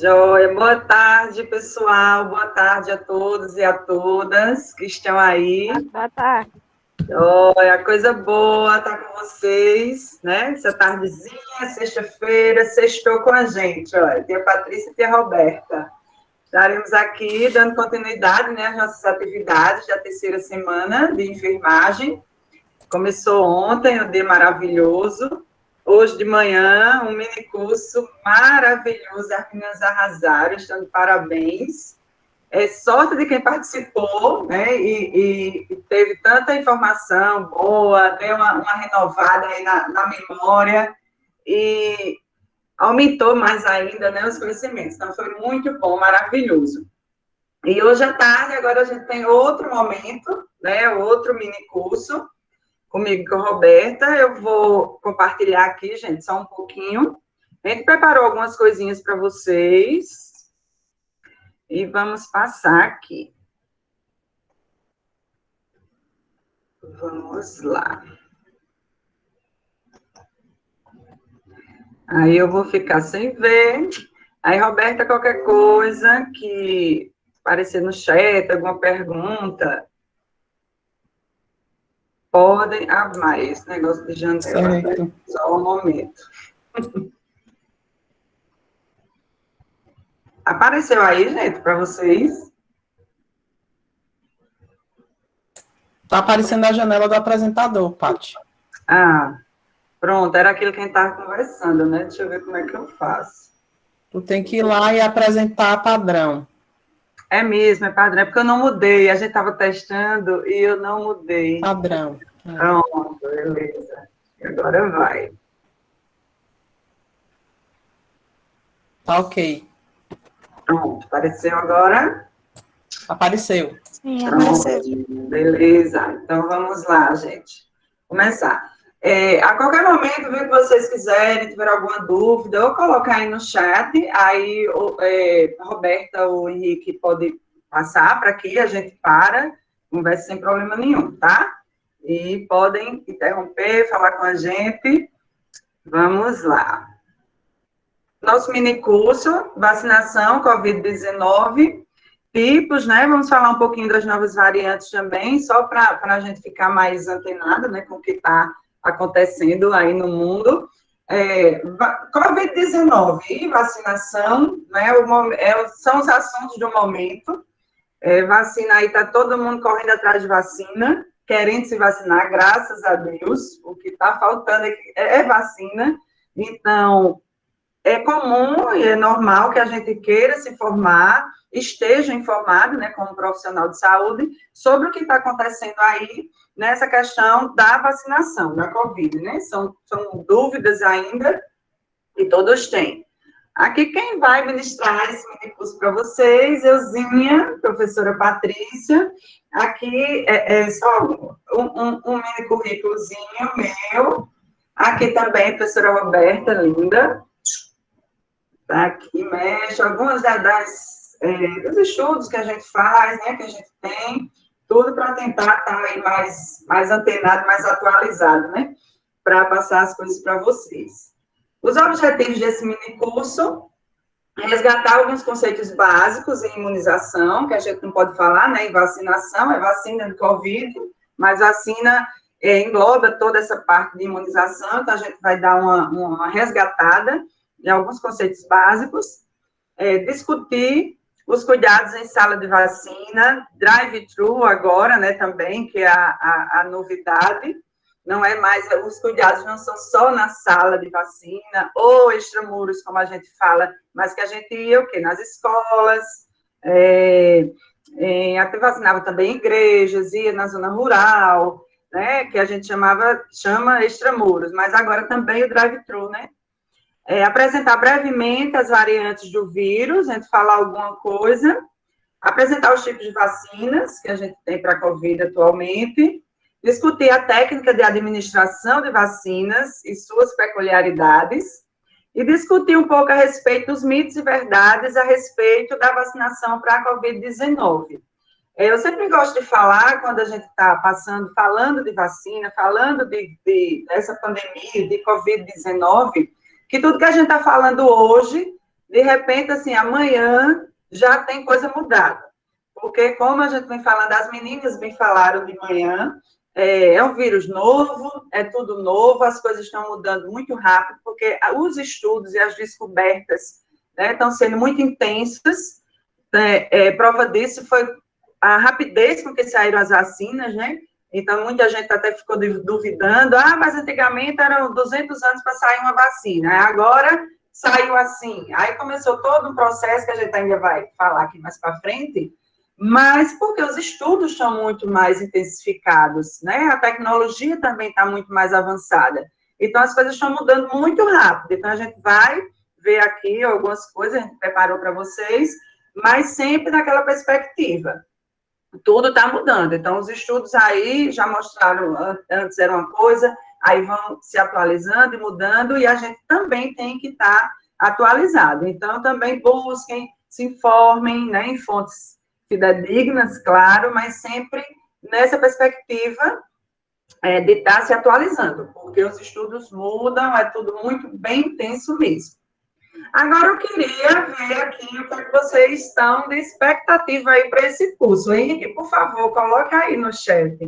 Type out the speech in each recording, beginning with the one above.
Joia, boa tarde, pessoal. Boa tarde a todos e a todas que estão aí. Boa tarde. Joia, coisa boa estar com vocês, né? Essa tardezinha, sexta-feira, sextou com a gente, olha. Tia Patrícia e tia Roberta. Estaremos aqui dando continuidade, né, às nossas atividades da terceira semana de enfermagem. Começou ontem, um dia maravilhoso. Hoje de manhã, um mini curso maravilhoso, as meninas arrasaram, estão de parabéns. É sorte de quem participou, né, e teve tanta informação boa, deu uma renovada aí na memória, e aumentou mais ainda, né, os conhecimentos. Então, foi muito bom, maravilhoso. E hoje à tarde, agora a gente tem outro momento, né, outro mini curso, comigo e com a Roberta. Eu vou compartilhar aqui, gente, só um pouquinho. A gente preparou algumas coisinhas para vocês. E vamos passar aqui. Vamos lá. Aí eu vou ficar sem ver. Aí, Roberta, qualquer coisa que aparecer no chat, alguma pergunta, podem... Ah, mas esse negócio de janela, né? Só um momento. Apareceu aí, gente, para vocês? Está aparecendo a janela do apresentador, Paty. Ah, pronto, era aquilo que a gente estava conversando, né? Deixa eu ver como é que eu faço. Tu tem que ir lá e apresentar padrão. É mesmo, é padrão. É porque eu não mudei. A gente estava testando e eu não mudei. Padrão. Pronto, beleza. Agora vai. Tá ok. Pronto, apareceu agora? Apareceu. Sim, apareceu. Beleza. Então, vamos lá, gente. Começar. A qualquer momento, viu, que vocês quiserem, tiver alguma dúvida, ou colocar aí no chat, aí a Roberta ou o Henrique pode passar para aqui, a gente conversa sem problema nenhum, tá? E podem interromper, falar com a gente. Vamos lá. Nosso mini curso, vacinação Covid-19, tipos, né? Vamos falar um pouquinho das novas variantes também, só para a gente ficar mais antenado, né, com o que está acontecendo aí no mundo. Covid-19 e vacinação, né, são os assuntos do momento. Vacina aí, está todo mundo correndo atrás de vacina, querendo se vacinar, graças a Deus. O que está faltando é vacina. Então, é comum e é normal que a gente queira se informar, esteja informado, né, como profissional de saúde, sobre o que está acontecendo aí nessa questão da vacinação, da Covid, né? São dúvidas ainda e todos têm. Aqui quem vai ministrar esse mini curso para vocês, euzinha, professora Patrícia. Aqui é só um mini currículozinho meu. Aqui também, professora Roberta, linda. Aqui mexe, algumas dos estudos que a gente faz, né, que a gente tem, tudo para tentar estar aí mais antenado, mais atualizado, né, para passar as coisas para vocês. Os objetivos desse mini curso é resgatar alguns conceitos básicos em imunização, que a gente não pode falar, né, em vacinação, é vacina do Covid, mas vacina engloba toda essa parte de imunização, então a gente vai dar uma resgatada em alguns conceitos básicos, discutir os cuidados em sala de vacina, drive-thru agora, né, também, que é a novidade, não é mais, os cuidados não são só na sala de vacina, ou extramuros, como a gente fala, mas que a gente ia, o quê? Nas escolas, até vacinava também em igrejas, ia na zona rural, né, que a gente chama extramuros, mas agora também o drive-thru, né? Apresentar brevemente as variantes do vírus, a gente falar alguma coisa, apresentar os tipos de vacinas que a gente tem para a Covid atualmente, discutir a técnica de administração de vacinas e suas peculiaridades, e discutir um pouco a respeito dos mitos e verdades a respeito da vacinação para a Covid-19. Eu sempre gosto de falar, quando a gente está falando de vacina, falando dessa pandemia, de Covid-19, que tudo que a gente está falando hoje de repente, assim, amanhã já tem coisa mudada. Porque, como a gente vem falando, as meninas me falaram de manhã, é um vírus novo, é tudo novo, as coisas estão mudando muito rápido, porque os estudos e as descobertas, né, estão sendo muito intensas. Prova disso foi a rapidez com que saíram as vacinas, né? Então, muita gente até ficou duvidando, mas antigamente eram 200 anos para sair uma vacina, agora saiu assim. Aí começou todo um processo que a gente ainda vai falar aqui mais para frente, mas porque os estudos estão muito mais intensificados, né? A tecnologia também está muito mais avançada. Então, as coisas estão mudando muito rápido. Então, a gente vai ver aqui algumas coisas, a gente preparou para vocês, mas sempre naquela perspectiva. Tudo está mudando. Então, os estudos aí já mostraram, antes era uma coisa, aí vão se atualizando e mudando, e a gente também tem que estar atualizado. Então, também busquem, se informem, né, em fontes fidedignas, claro, mas sempre nessa perspectiva de estar se atualizando, porque os estudos mudam, é tudo muito bem intenso mesmo. Agora, eu queria ver aqui o que vocês estão de expectativa aí para esse curso. Henrique, por favor, coloca aí no chat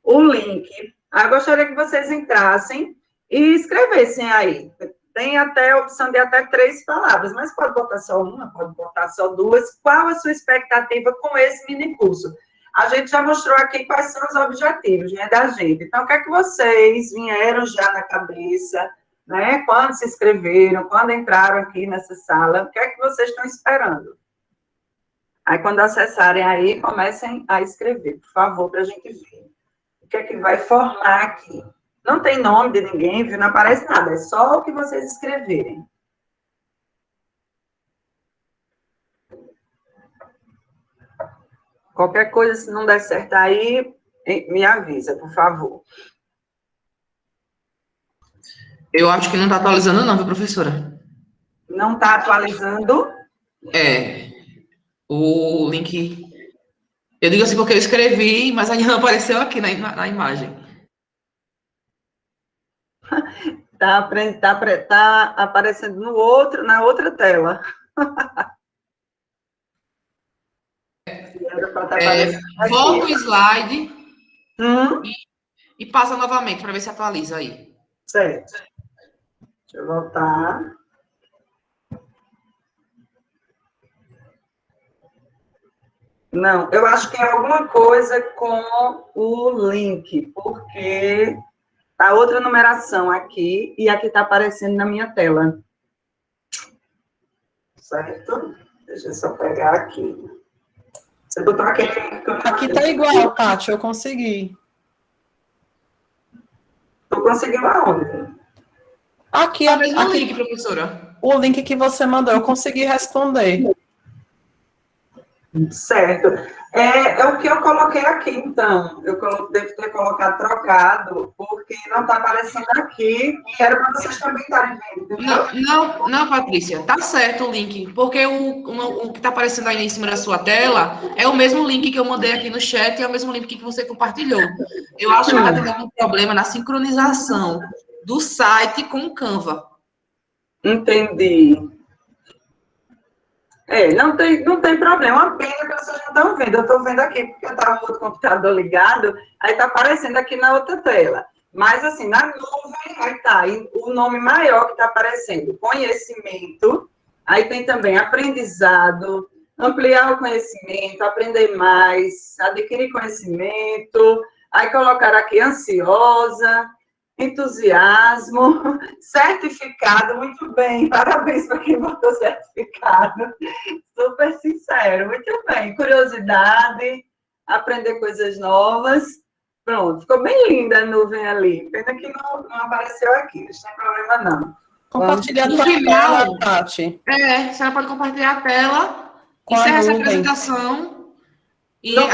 o link. Eu gostaria que vocês entrassem e escrevessem aí. Tem até a opção de até 3 palavras, mas pode botar só uma, pode botar só 2. Qual a sua expectativa com esse mini curso? A gente já mostrou aqui quais são os objetivos, né, da gente. Então, o que é que vocês vieram já na cabeça, né? Quando se inscreveram, quando entraram aqui nessa sala, o que é que vocês estão esperando? Aí, quando acessarem aí, comecem a escrever, por favor, para a gente ver o que é que vai formar aqui. Não tem nome de ninguém, viu? Não aparece nada, é só o que vocês escreverem. Qualquer coisa, se não der certo aí, me avisa, por favor. Eu acho que não está atualizando não, viu, professora? Não está atualizando? O link... Eu digo assim porque eu escrevi, mas ainda não apareceu aqui na imagem. Tá aparecendo na outra tela. Volta o slide Hum? e passa novamente para ver se atualiza aí. Certo. Deixa eu voltar. Não, eu acho que é alguma coisa com o link, porque tá outra numeração aqui e aqui tá aparecendo na minha tela. Certo? Deixa eu só pegar aqui. Você botou aqui. Aqui tá igual, Tati, eu consegui. Tu conseguiu aonde? Aqui, É o mesmo aqui, link, professora. o link que você mandou, eu consegui responder. Certo. É o que eu coloquei aqui, então. Eu devo ter colocado trocado, porque não está aparecendo aqui, e era para vocês também estarem vendo. Não, Patrícia, tá certo o link, porque o que está aparecendo aí em cima da sua tela é o mesmo link que eu mandei aqui no chat e é o mesmo link que você compartilhou. Eu acho que está tendo algum problema na sincronização do site com o Canva. Entendi. Não tem problema. Uma pena que vocês não estão vendo. Eu estou vendo aqui, porque eu estava com o outro computador ligado, aí está aparecendo aqui na outra tela. Mas, assim, na nuvem, aí está o nome maior que está aparecendo, conhecimento. Aí tem também aprendizado, ampliar o conhecimento, aprender mais, adquirir conhecimento. Aí colocar aqui ansiosa, entusiasmo, certificado, muito bem. Parabéns para quem botou certificado. Super sincero, muito bem. Curiosidade, aprender coisas novas. Pronto, ficou bem linda a nuvem ali. Pena que não apareceu aqui, não tem problema não. Compartilhar a tua final, tela, Tati. a senhora pode compartilhar a tela, Com a encerra essa nuvem. apresentação e... Não,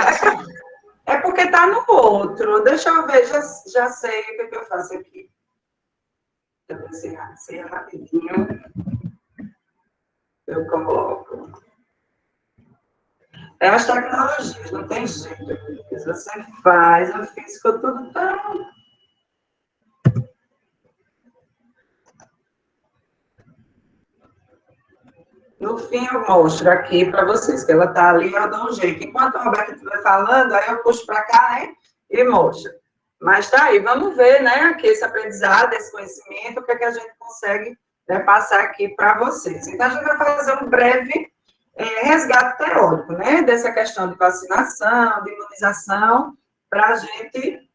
é porque está no outro. Deixa eu ver, já sei o que eu faço aqui. Deixa eu encerrar rapidinho. Eu coloco. É as tecnologias, não tem jeito. Se você faz, eu fiz, ficou tudo tão... No fim, eu mostro aqui para vocês, que ela está ali, eu dou um jeito. Enquanto a Roberta estiver falando, aí eu puxo para cá, né, e mostro. Mas tá aí, vamos ver, né, aqui esse aprendizado, esse conhecimento, o que é que a gente consegue, né, passar aqui para vocês. Então, a gente vai fazer um breve resgate teórico, né, dessa questão de vacinação, de imunização, para a gente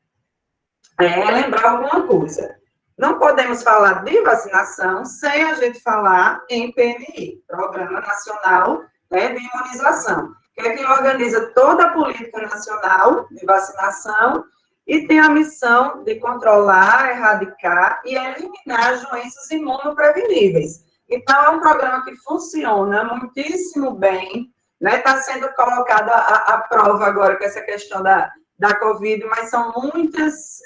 lembrar alguma coisa. Não podemos falar de vacinação sem a gente falar em PNI, Programa Nacional, né, de Imunização, que é quem organiza toda a política nacional de vacinação e tem a missão de controlar, erradicar e eliminar as doenças imunopreveníveis. Então, é um programa que funciona muitíssimo bem, né? Está sendo colocada a prova agora com essa questão da Covid, mas são muitas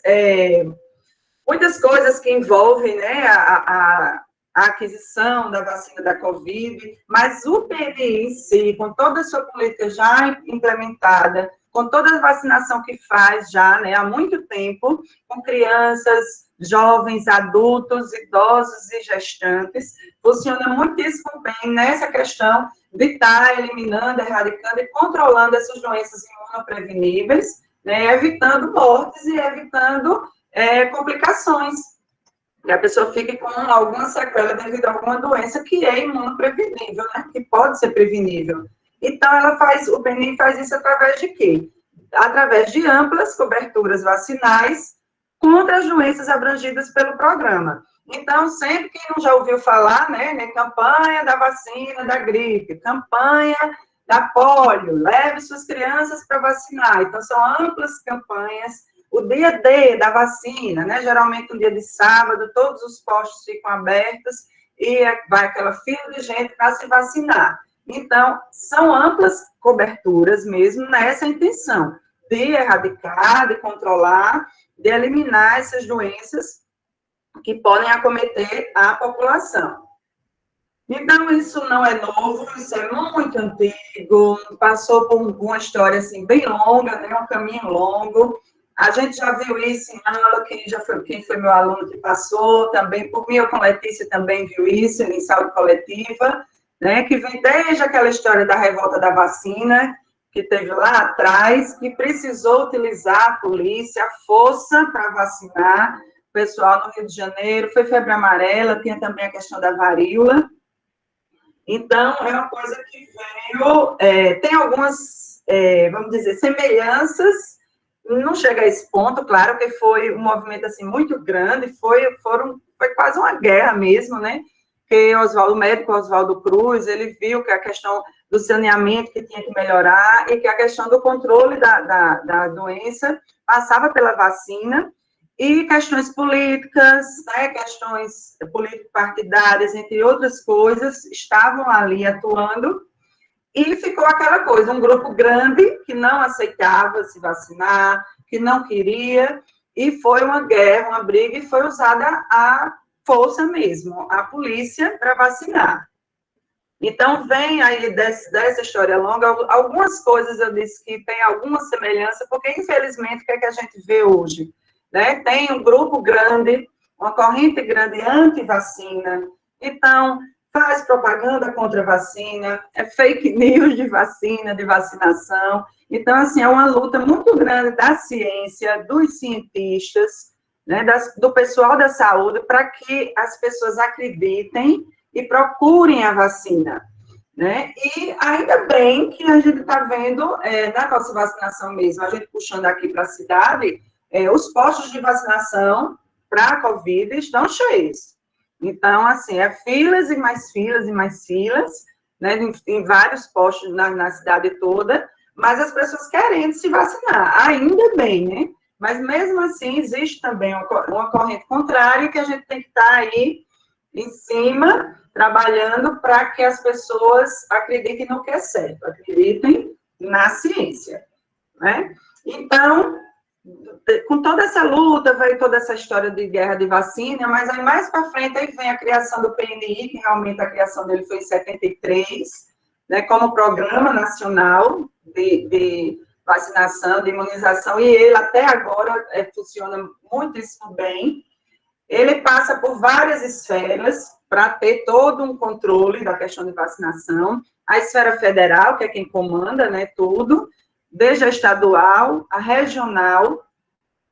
coisas que envolvem, né, a aquisição da vacina da Covid, mas o PNI em si, com toda a sua política já implementada, com toda a vacinação que faz já, né, há muito tempo, com crianças, jovens, adultos, idosos e gestantes, funciona muitíssimo bem nessa questão de estar eliminando, erradicando e controlando essas doenças imunopreveníveis, né, evitando mortes e evitando complicações. E a pessoa fica com alguma sequela devido a alguma doença que é imunoprevenível, né? Que pode ser prevenível. Então, o PNI faz isso através de quê? Através de amplas coberturas vacinais contra as doenças abrangidas pelo programa. Então, sempre quem não já ouviu falar, né, campanha da vacina da gripe, campanha da polio, leve suas crianças para vacinar. Então, são amplas campanhas. O dia D da vacina, né? Geralmente um dia de sábado, todos os postos ficam abertos e vai aquela fila de gente para se vacinar. Então, são amplas coberturas mesmo nessa intenção de erradicar, de controlar, de eliminar essas doenças que podem acometer a população. Então, isso não é novo, isso é muito antigo, passou por uma história assim, bem longa, né? Um caminho longo. A gente já viu isso em aula, quem foi meu aluno que passou, também por mim, eu com Letícia também viu isso, em saúde coletiva, né, que vem desde aquela história da revolta da vacina, que teve lá atrás, que precisou utilizar a polícia, a força para vacinar o pessoal no Rio de Janeiro, foi febre amarela, tinha também a questão da varíola. Então, é uma coisa que veio, tem algumas, vamos dizer, semelhanças. Não chega a esse ponto, claro que foi um movimento assim, muito grande, foi quase uma guerra mesmo, né? Que o médico Oswaldo Cruz, ele viu que a questão do saneamento que tinha que melhorar e que a questão do controle da doença passava pela vacina e questões políticas, né, questões político-partidárias, entre outras coisas, estavam ali atuando. E ficou aquela coisa, um grupo grande que não aceitava se vacinar, que não queria, e foi uma guerra, uma briga, e foi usada a força mesmo, a polícia, para vacinar. Então, vem aí dessa história longa, algumas coisas eu disse que tem alguma semelhança, porque, infelizmente, o que é que a gente vê hoje? Né? Tem um grupo grande, uma corrente grande anti-vacina, então faz propaganda contra a vacina, é fake news de vacina, de vacinação. Então, assim, é uma luta muito grande da ciência, dos cientistas, né, do pessoal da saúde, para que as pessoas acreditem e procurem a vacina. Né? E ainda bem que a gente está vendo, na nossa vacinação mesmo, a gente puxando aqui para a cidade, os postos de vacinação para a Covid estão cheios. Então, assim, filas e mais filas e mais filas, né, em vários postos na cidade toda, mas as pessoas querendo se vacinar, ainda bem, né? Mas, mesmo assim, existe também uma corrente contrária que a gente tem que estar aí em cima, trabalhando para que as pessoas acreditem no que é certo, acreditem na ciência, né? Então, com toda essa luta, veio toda essa história de guerra de vacina, mas aí mais para frente aí vem a criação do PNI, que realmente a criação dele foi em 73, né, como Programa Nacional de Vacinação, de Imunização, e ele até agora funciona muitíssimo bem. Ele passa por várias esferas para ter todo um controle da questão de vacinação. A esfera federal, que é quem comanda, né, tudo, desde a estadual, a regional,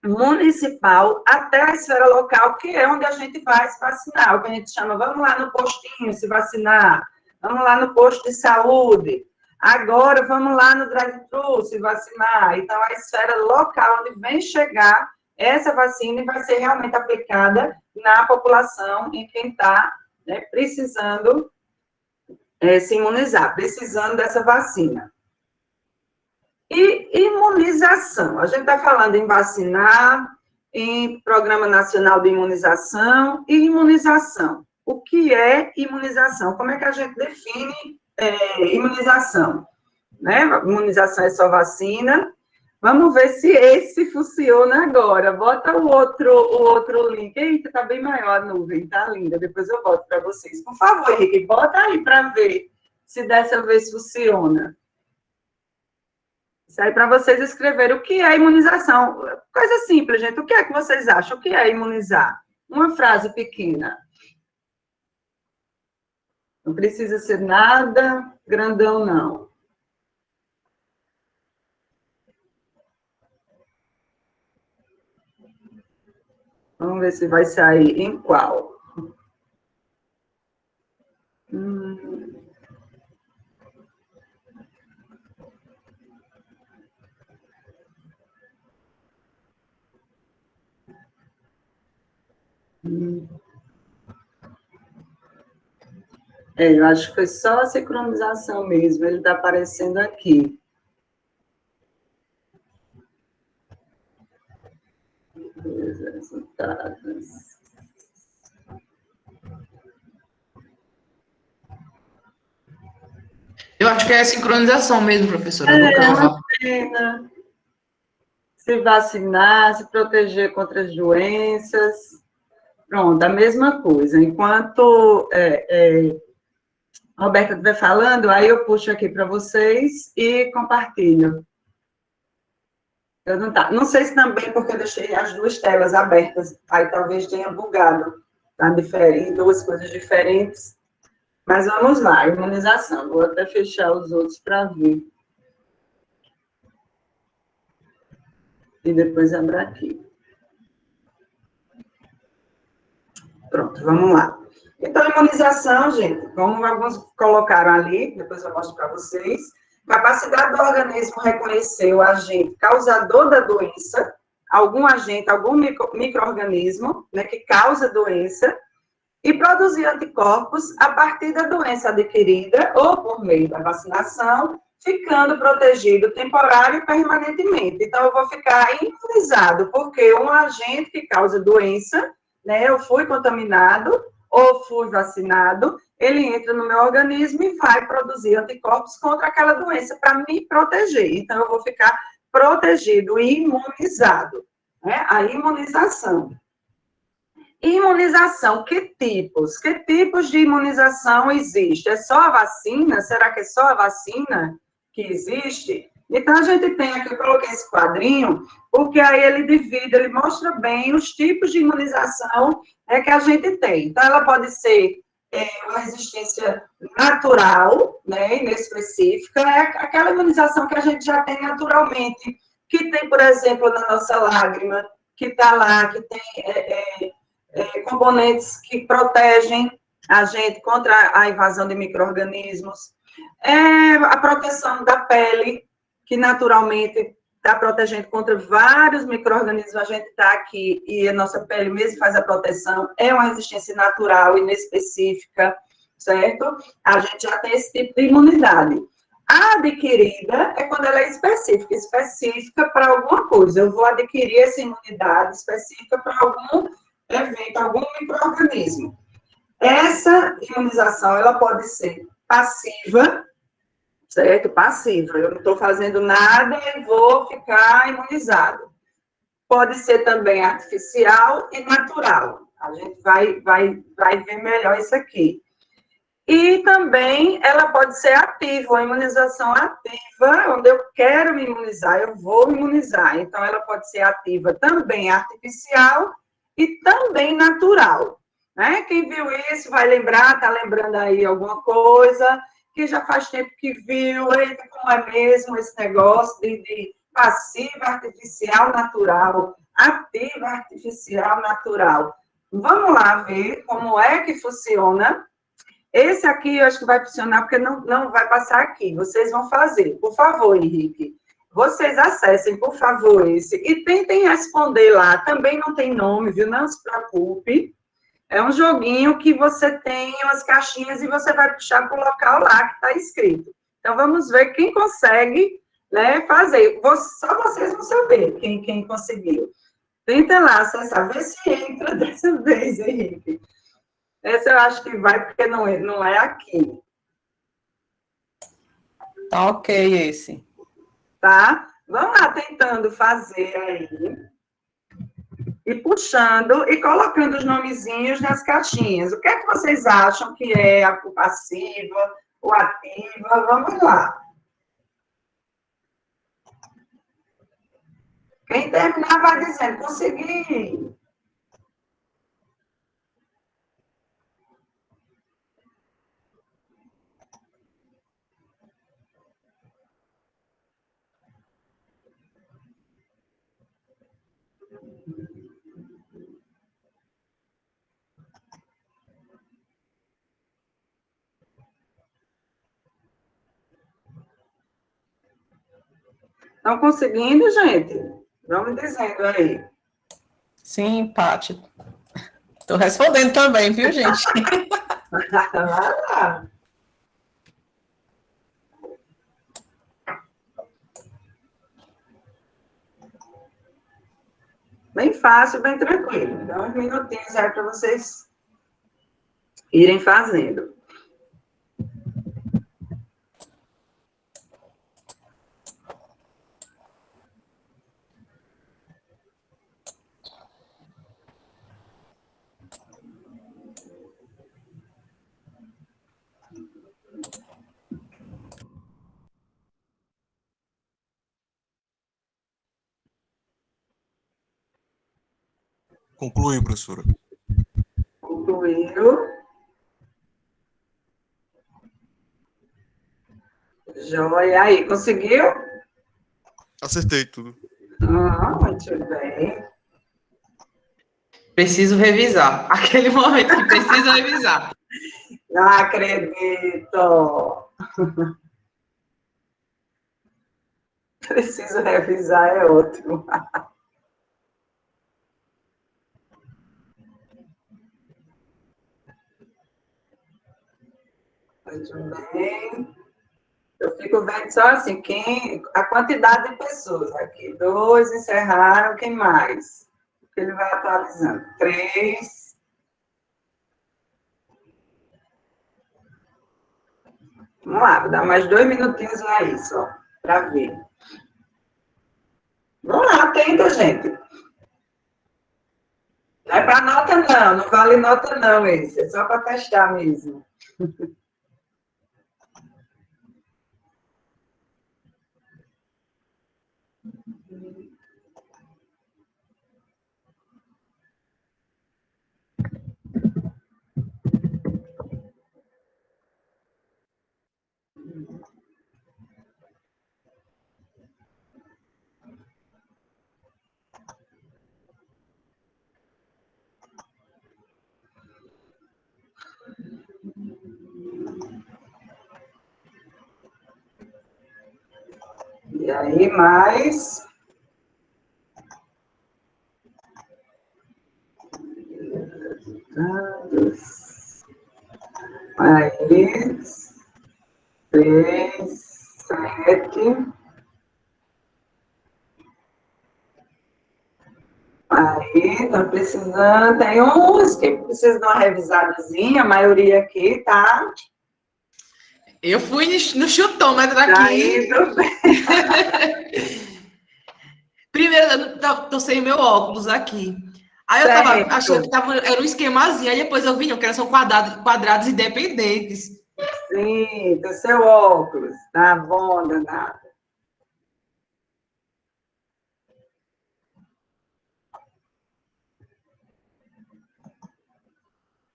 municipal, até a esfera local, que é onde a gente vai se vacinar, o que a gente chama, vamos lá no postinho se vacinar, vamos lá no posto de saúde, agora vamos lá no drive-thru se vacinar. Então, a esfera local, onde vem chegar essa vacina e vai ser realmente aplicada na população, em quem está, né, precisando se imunizar, precisando dessa vacina. E imunização, a gente está falando em vacinar, em Programa Nacional de Imunização e imunização. O que é imunização? Como é que a gente define imunização? Né? Imunização é só vacina. Vamos ver se esse funciona agora. Bota o outro link. Eita, tá bem maior a nuvem, tá linda. Depois eu boto para vocês. Por favor, Henrique, bota aí para ver se dessa vez funciona. Isso aí para vocês escreverem o que é imunização. Coisa simples, gente. O que é que vocês acham? O que é imunizar? Uma frase pequena. Não precisa ser nada grandão, não. Vamos ver se vai sair em qual. Eu acho que foi só a sincronização mesmo, ele está aparecendo aqui. Resultados. Eu acho que é a sincronização mesmo, professora. É uma pena. Se vacinar, se proteger contra as doenças. Pronto, a mesma coisa. Enquanto a Roberta estiver falando, aí eu puxo aqui para vocês e compartilho. Não sei se também porque eu deixei as duas telas abertas, aí talvez tenha bugado, tá diferente, duas coisas diferentes. Mas vamos lá, imunização. Vou até fechar os outros para ver. E depois abrir aqui. Pronto, vamos lá. Então, imunização, gente, como alguns colocaram ali, depois eu mostro para vocês, capacidade do organismo reconhecer o agente causador da doença, algum agente, algum micro-organismo, né, que causa a doença, e produzir anticorpos a partir da doença adquirida ou por meio da vacinação, ficando protegido temporário e permanentemente. Então, eu vou ficar imunizado, porque um agente que causa doença, né, eu fui contaminado ou fui vacinado, ele entra no meu organismo e vai produzir anticorpos contra aquela doença para me proteger. Então, eu vou ficar protegido e imunizado, né? A imunização. Imunização, que tipos? Que tipos de imunização existe? É só a vacina? Será que é só a vacina que existe? Então, a gente tem aqui, eu coloquei esse quadrinho, porque aí ele divide, ele mostra bem os tipos de imunização que a gente tem. Então, ela pode ser uma resistência natural, né, inespecífica, é aquela imunização que a gente já tem naturalmente, que tem, por exemplo, na nossa lágrima, que está lá, que tem componentes que protegem a gente contra a invasão de micro-organismos. A proteção da pele, que naturalmente está protegendo contra vários micro-organismos, a gente está aqui e a nossa pele mesmo faz a proteção, é uma resistência natural, inespecífica, certo? A gente já tem esse tipo de imunidade. A adquirida é quando ela é específica para alguma coisa. Eu vou adquirir essa imunidade específica para algum evento, algum micro-organismo. Essa imunização, ela pode ser passiva, certo? Passiva. Eu não estou fazendo nada e vou ficar imunizado. Pode ser também artificial e natural. A gente vai ver melhor isso aqui. E também ela pode ser ativa, a imunização ativa, onde eu quero me imunizar, eu vou me imunizar. Então, ela pode ser ativa também artificial e também natural. Né? Quem viu isso vai lembrar, está lembrando aí alguma coisa, que já faz tempo que viu, eita, como é mesmo esse negócio de passiva artificial natural, ativa artificial natural. Vamos lá ver como é que funciona. Esse aqui eu acho que vai funcionar, porque não vai passar aqui. Vocês vão fazer. Por favor, Henrique. Vocês acessem, por favor, esse. E tentem responder lá. Também não tem nome, viu? Não se preocupe. É um joguinho que você tem umas caixinhas e você vai puxar para o local lá que está escrito. Então, vamos ver quem consegue, né, fazer. Só vocês vão saber quem conseguiu. Tenta lá acessar. Vê se entra dessa vez, Henrique. Essa eu acho que vai, porque não é aqui. Tá ok esse. Tá? Vamos lá tentando fazer aí. E puxando e colocando os nomezinhos nas caixinhas. O que é que vocês acham que é a passiva, ou ativa? Vamos lá. Quem terminar vai dizendo, consegui. Estão conseguindo, gente? Vamos dizendo aí. Sim, Paty. Estou respondendo também, viu, gente? Vai lá. Bem fácil, bem tranquilo. Então, uns minutinhos aí para vocês irem fazendo. Concluiu, professora. Concluiu. Joia. Aí, conseguiu? Acertei tudo. Ah, muito bem. Preciso revisar. Aquele momento que preciso revisar. Não acredito. Preciso revisar, é ótimo. Muito bem. Eu fico vendo só assim, a quantidade de pessoas aqui. 2 encerraram, quem mais? Ele vai atualizando. 3. Vamos lá, vou dar mais 2 minutinhos aí só, para ver. Vamos lá, tenta, gente. Não é para nota, não vale nota, não, esse. É só para testar mesmo. E aí, mais. Mais 3, 7. Aí, tá precisando. Tem uns que precisam de uma revisadazinha, a maioria aqui tá. Eu fui no chutômetro aqui. Tá indo bem. Primeiro, eu tô sem meu óculos aqui. Aí eu tava achando que era um esquemazinho, aí depois eu vi não, que eram só quadrados independentes. Sim, do seu óculos. Tá bom, danado.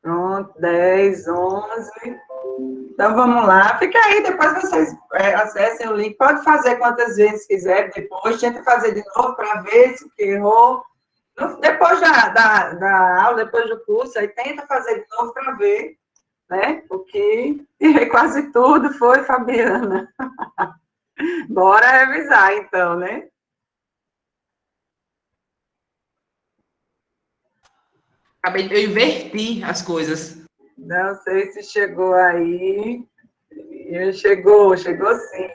Pronto, 10, 11. Então, vamos lá. Fica aí, depois vocês acessem o link. Pode fazer quantas vezes quiser depois. Tenta fazer de novo para ver se errou. Depois da aula, depois do curso, aí tenta fazer de novo para ver, né? Porque quase tudo foi, Fabiana. Bora revisar, então, né? Eu inverti as coisas. Não sei se chegou aí. Chegou sim.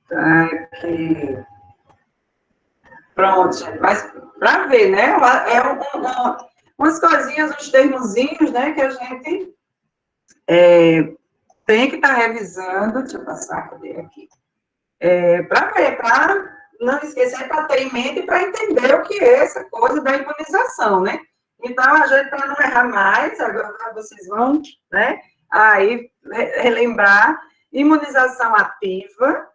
Tá aqui. Pronto, mas para ver, né? Umas coisinhas, uns termozinhos, né? Que a gente tem que estar revisando. Deixa eu passar, cadê aqui? Para ver, para não esquecer, para ter em mente e para entender o que é essa coisa da imunização, né? Então, a gente, para não errar mais, agora vocês vão, né? Aí, relembrar, imunização ativa.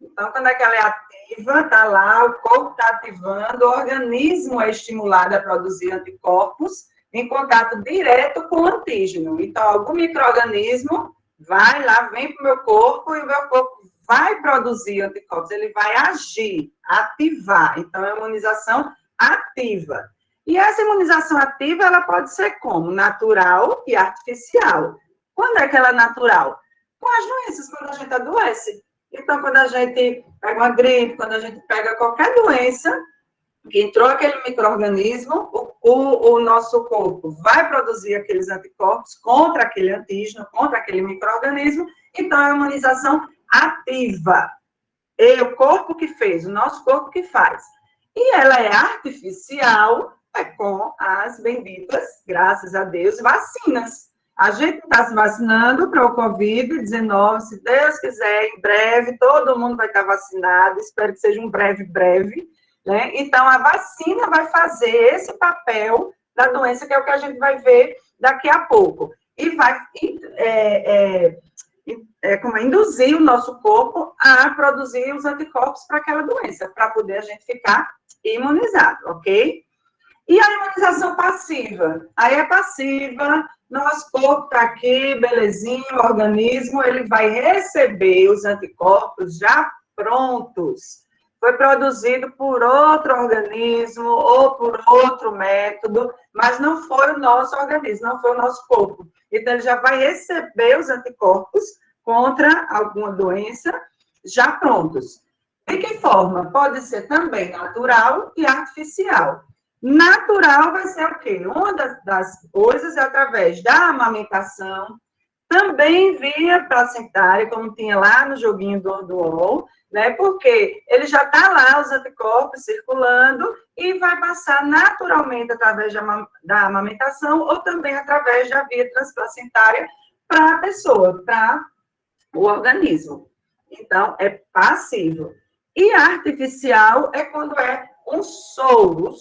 Então, quando é que ela é ativa, está lá, o corpo está ativando, o organismo é estimulado a produzir anticorpos em contato direto com o antígeno. Então, algum micro-organismo vai lá, vem para o meu corpo e o meu corpo vai produzir anticorpos, ele vai agir, ativar. Então, é imunização ativa. E essa imunização ativa, ela pode ser como? Natural e artificial. Quando é que ela é natural? Com as doenças, quando a gente adoece. Então, quando a gente pega uma gripe, quando a gente pega qualquer doença, que entrou aquele micro-organismo, o nosso corpo vai produzir aqueles anticorpos contra aquele antígeno, contra aquele micro-organismo, então é a imunização ativa. É o corpo que fez, o nosso corpo que faz. E ela é artificial, com as benditas, graças a Deus, vacinas. A gente está se vacinando para o Covid-19, se Deus quiser, em breve, todo mundo vai estar vacinado, espero que seja um breve, né? Então, a vacina vai fazer esse papel da doença, que é o que a gente vai ver daqui a pouco. E vai induzir o nosso corpo a produzir os anticorpos para aquela doença, para poder a gente ficar imunizado, ok? E a imunização passiva? Aí é passiva, nosso corpo está aqui, belezinho, o organismo, ele vai receber os anticorpos já prontos. Foi produzido por outro organismo ou por outro método, mas não foi o nosso organismo, não foi o nosso corpo. Então, ele já vai receber os anticorpos contra alguma doença já prontos. De que forma? Pode ser também natural e artificial. Natural vai ser o quê? Uma das coisas é através da amamentação, também via placentária, como tinha lá no joguinho do UOL, né? Porque ele já está lá, os anticorpos circulando, e vai passar naturalmente através da amamentação, ou também através da via transplacentária para a pessoa, para o organismo. Então, é passivo. E artificial é quando é um soro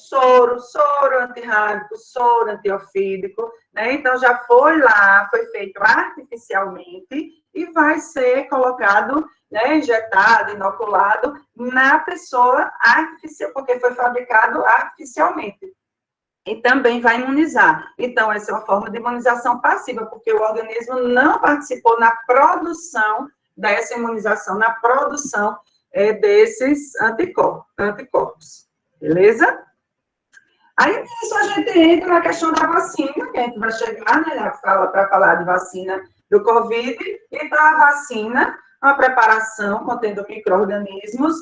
antirrábico, soro antiofídico, né? Então, já foi lá, foi feito artificialmente e vai ser colocado, né, injetado, inoculado na pessoa artificial, porque foi fabricado artificialmente. E também vai imunizar. Então, essa é uma forma de imunização passiva, porque o organismo não participou na produção dessa imunização, na produção desses anticorpos. Beleza? Aí, nisso, a gente entra na questão da vacina, que a gente vai chegar, né, para falar de vacina do Covid. Então, a vacina, uma preparação contendo micro-organismos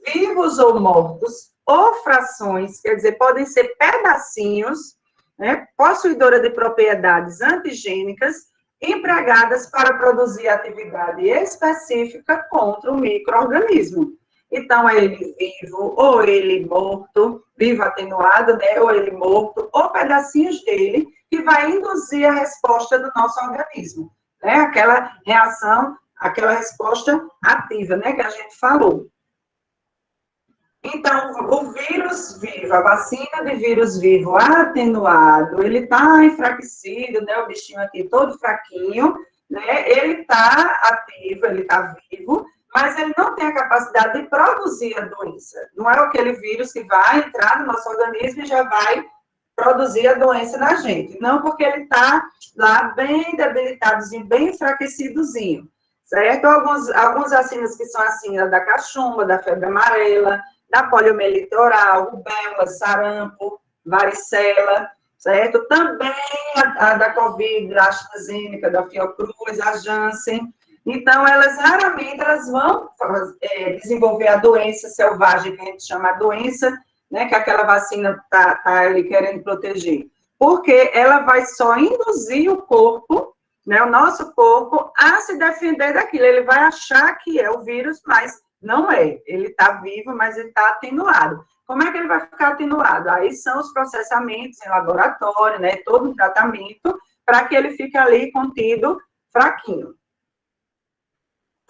vivos ou mortos, ou frações, quer dizer, podem ser pedacinhos, né, possuidora de propriedades antigênicas, empregadas para produzir atividade específica contra o micro-organismo. Então, é ele vivo, ou ele morto, vivo atenuado, né, ou ele morto, ou pedacinhos dele, que vai induzir a resposta do nosso organismo, né, aquela reação, aquela resposta ativa, né, que a gente falou. Então, o vírus vivo, a vacina de vírus vivo atenuado, ele está enfraquecido, né, o bichinho aqui todo fraquinho, né, ele está ativo, ele está vivo, mas ele não tem a capacidade de produzir a doença. Não é aquele vírus que vai entrar no nosso organismo e já vai produzir a doença na gente. Não porque ele está lá bem debilitadozinho, bem enfraquecidozinho, certo? Algumas vacinas que são assim, da cachumba, da febre amarela, da poliomielite oral, rubéola, sarampo, varicela, certo? Também a da Covid, da AstraZeneca, da Fiocruz, a Janssen. Então, raramente vão desenvolver a doença selvagem, que a gente chama de doença, né, que aquela vacina está ali querendo proteger. Porque ela vai só induzir o corpo, né, o nosso corpo, a se defender daquilo. Ele vai achar que é o vírus, mas não é. Ele está vivo, mas ele está atenuado. Como é que ele vai ficar atenuado? Aí são os processamentos em laboratório, né, todo o tratamento, para que ele fique ali contido, fraquinho.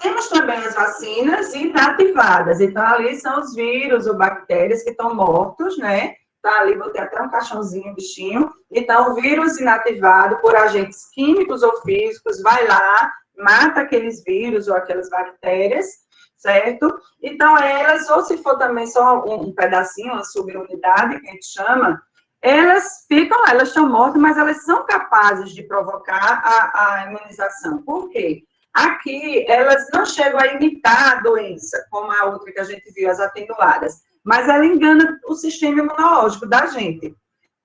Temos também as vacinas inativadas. Então, ali são os vírus ou bactérias que estão mortos, né? Tá ali, vou ter até um caixãozinho, bichinho. Então, o vírus inativado por agentes químicos ou físicos vai lá, mata aqueles vírus ou aquelas bactérias, certo? Então, elas, ou se for também só um pedacinho, uma subunidade, que a gente chama, elas ficam lá, elas estão mortas, mas elas são capazes de provocar a imunização. Por quê? Aqui, elas não chegam a imitar a doença, como a outra que a gente viu, as atenuadas, mas ela engana o sistema imunológico da gente.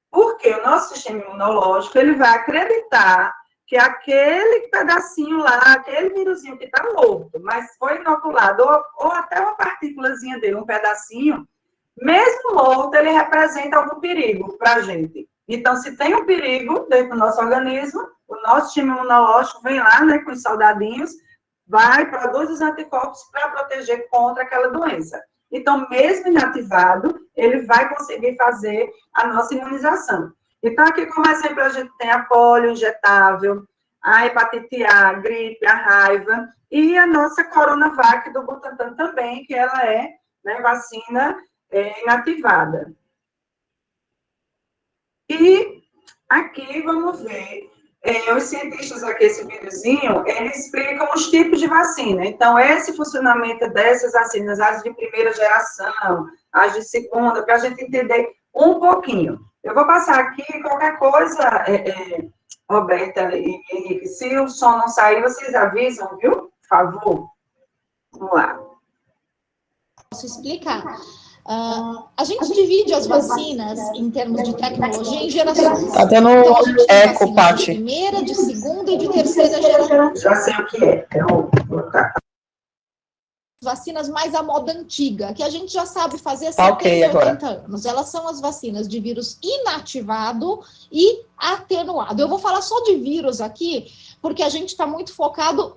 Porque o nosso sistema imunológico, ele vai acreditar que aquele pedacinho lá, aquele vírusinho que está morto, mas foi inoculado, ou até uma partículazinha dele, um pedacinho, mesmo morto, ele representa algum perigo para a gente. Então, se tem um perigo dentro do nosso organismo, o nosso sistema imunológico vem lá, né, com os soldadinhos, produz os anticorpos para proteger contra aquela doença. Então, mesmo inativado, ele vai conseguir fazer a nossa imunização. Então, aqui, como exemplo, a gente tem a polio injetável, a hepatite A, a gripe, a raiva, e a nossa Coronavac do Butantan também, que ela é, né, vacina inativada. E aqui, vamos ver, os cientistas aqui, esse videozinho, eles explicam os tipos de vacina. Então, esse funcionamento dessas vacinas, as de primeira geração, as de segunda, para a gente entender um pouquinho. Eu vou passar aqui, qualquer coisa, Roberta e Henrique, se o som não sair, vocês avisam, viu? Por favor. Vamos lá. Posso explicar? A gente divide as vacinas em termos de tecnologia em gerações. Tá tendo Então, a gente tem eco, vacina Paty. de primeira, de segunda e de terceira geração. Já sei o que é. Eu vou colocar. Vacinas mais à moda antiga, que a gente já sabe fazer há Tá ok 70, agora. 80 anos. Elas são as vacinas de vírus inativado e atenuado. Eu vou falar só de vírus aqui, porque a gente está muito focado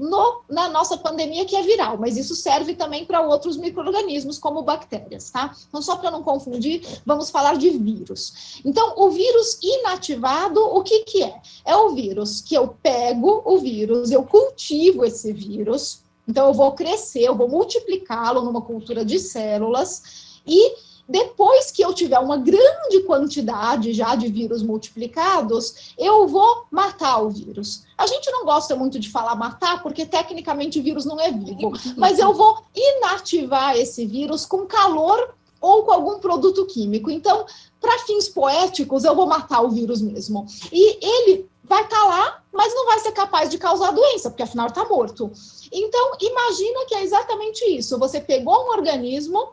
na nossa pandemia, que é viral, mas isso serve também para outros micro-organismos, como bactérias, tá? Então, só para não confundir, vamos falar de vírus. Então, o vírus inativado, o que que é? É o vírus que eu pego o vírus, eu cultivo esse vírus. Então, eu vou crescer, eu vou multiplicá-lo numa cultura de células e depois que eu tiver uma grande quantidade já de vírus multiplicados, eu vou matar o vírus. A gente não gosta muito de falar matar, porque tecnicamente o vírus não é vivo, mas eu vou inativar esse vírus com calor ou com algum produto químico. Então, para fins poéticos, eu vou matar o vírus mesmo. E ele vai estar lá, mas não vai ser capaz de causar doença, porque afinal está morto. Então, imagina que é exatamente isso. Você pegou um organismo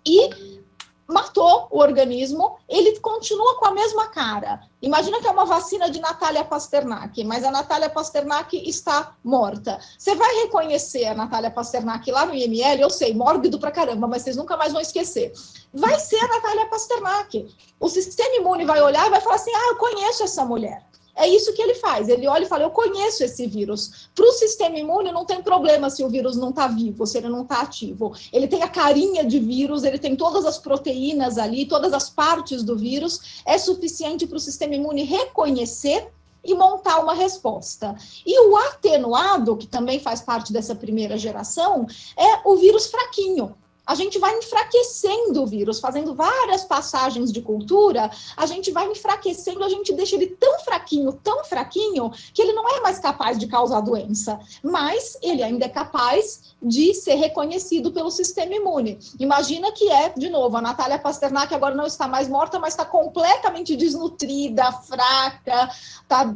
e matou o organismo, ele continua com a mesma cara. Imagina que é uma vacina de Natália Pasternak, mas a Natália Pasternak está morta. Você vai reconhecer a Natália Pasternak lá no IML, eu sei, mórbido pra caramba, mas vocês nunca mais vão esquecer. Vai ser a Natália Pasternak. O sistema imune vai olhar e vai falar assim, eu conheço essa mulher. É isso que ele faz, ele olha e fala, eu conheço esse vírus. Para o sistema imune não tem problema se o vírus não está vivo, se ele não está ativo. Ele tem a carinha de vírus, ele tem todas as proteínas ali, todas as partes do vírus, é suficiente para o sistema imune reconhecer e montar uma resposta. E o atenuado, que também faz parte dessa primeira geração, é o vírus fraquinho. a gente vai enfraquecendo o vírus, fazendo várias passagens de cultura, a gente vai enfraquecendo, a gente deixa ele tão fraquinho, que ele não é mais capaz de causar doença, mas ele ainda é capaz de ser reconhecido pelo sistema imune. Imagina que de novo, a Natália Pasternak agora não está mais morta, mas está completamente desnutrida, fraca,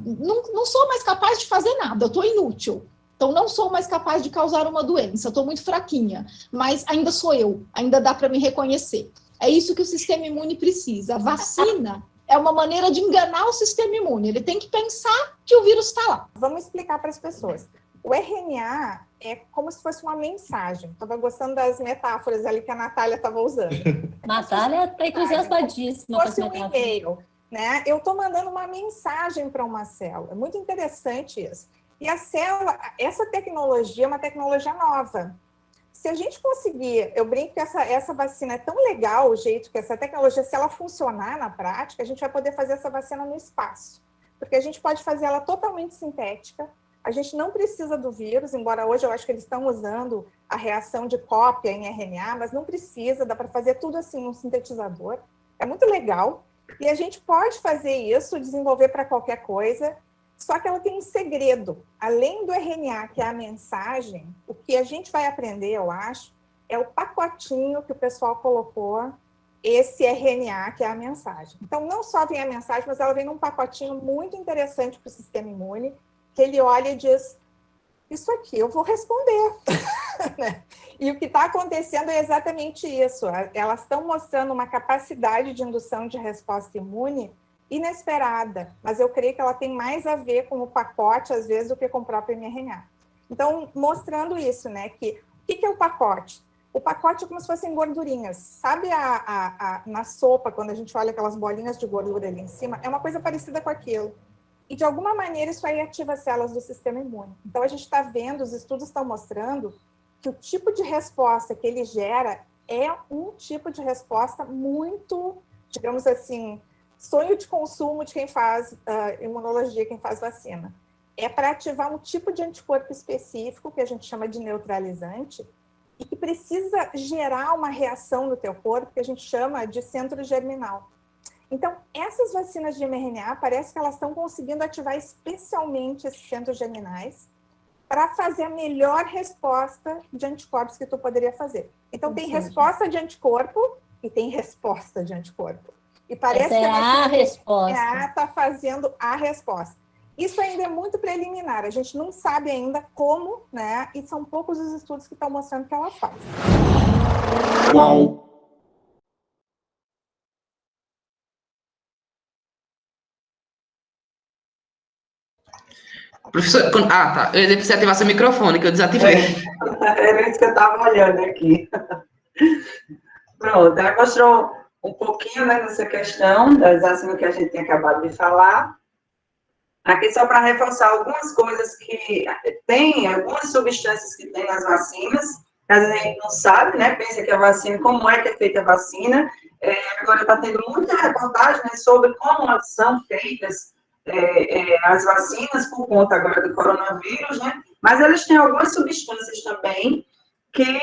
não sou mais capaz de fazer nada, eu estou inútil. Então, não sou mais capaz de causar uma doença, estou muito fraquinha, mas ainda sou eu, ainda dá para me reconhecer. É isso que o sistema imune precisa. A vacina é uma maneira de enganar o sistema imune, ele tem que pensar que o vírus está lá. Vamos explicar para as pessoas. O RNA é como se fosse uma mensagem. Estava gostando das metáforas ali que a Natália estava usando. Natália está entusiasmadíssima. Fosse um e-mail, né? Eu estou mandando uma mensagem para uma célula. É muito interessante isso. E a célula, essa tecnologia é uma tecnologia nova. Se a gente conseguir, eu brinco que essa vacina é tão legal, o jeito que essa tecnologia, se ela funcionar na prática, a gente vai poder fazer essa vacina no espaço. Porque a gente pode fazer ela totalmente sintética, a gente não precisa do vírus, embora hoje eu acho que eles estão usando a reação de cópia em RNA, mas não precisa, dá para fazer tudo assim num sintetizador. É muito legal. E a gente pode fazer isso, desenvolver para qualquer coisa. Só que ela tem um segredo. Além do RNA, que é a mensagem, o que a gente vai aprender, eu acho, é o pacotinho que o pessoal colocou, esse RNA, que é a mensagem. Então, não só vem a mensagem, mas ela vem num pacotinho muito interessante para o sistema imune, que ele olha e diz, isso aqui eu vou responder. E o que está acontecendo é exatamente isso. Elas estão mostrando uma capacidade de indução de resposta imune inesperada, mas eu creio que ela tem mais a ver com o pacote, às vezes, do que com o próprio mRNA. Então, mostrando isso, né, que o que é o pacote? O pacote é como se fossem gordurinhas. Sabe na sopa, quando a gente olha aquelas bolinhas de gordura ali em cima? É uma coisa parecida com aquilo. E, de alguma maneira, isso aí ativa as células do sistema imune. Então, a gente está vendo, os estudos estão mostrando que o tipo de resposta que ele gera é um tipo de resposta muito, digamos assim, sonho de consumo de quem faz imunologia, quem faz vacina. É para ativar um tipo de anticorpo específico, que a gente chama de neutralizante, e que precisa gerar uma reação no teu corpo, que a gente chama de centro germinal. Então, essas vacinas de mRNA, parece que elas estão conseguindo ativar especialmente esses centros germinais para fazer a melhor resposta de anticorpos que tu poderia fazer. Então, tem resposta de anticorpo e tem resposta de anticorpo. E parece que a resposta está fazendo a resposta. Isso ainda é muito preliminar, a gente não sabe ainda como, né? E são poucos os estudos que estão mostrando que ela faz. Uau! Professor, tá. Eu ia dizer que você ativar seu microfone, que eu desativei. Era isso que eu estava olhando aqui. Pronto, ela mostrou um pouquinho, né, nessa questão das vacinas que a gente tem acabado de falar. Aqui só para reforçar algumas coisas que tem, algumas substâncias que tem nas vacinas, que às vezes a gente não sabe, né, pensa que a vacina, como é que é feita a vacina. Agora está tendo muita reportagem, né, sobre como são feitas as vacinas por conta agora do coronavírus, né, mas eles têm algumas substâncias também que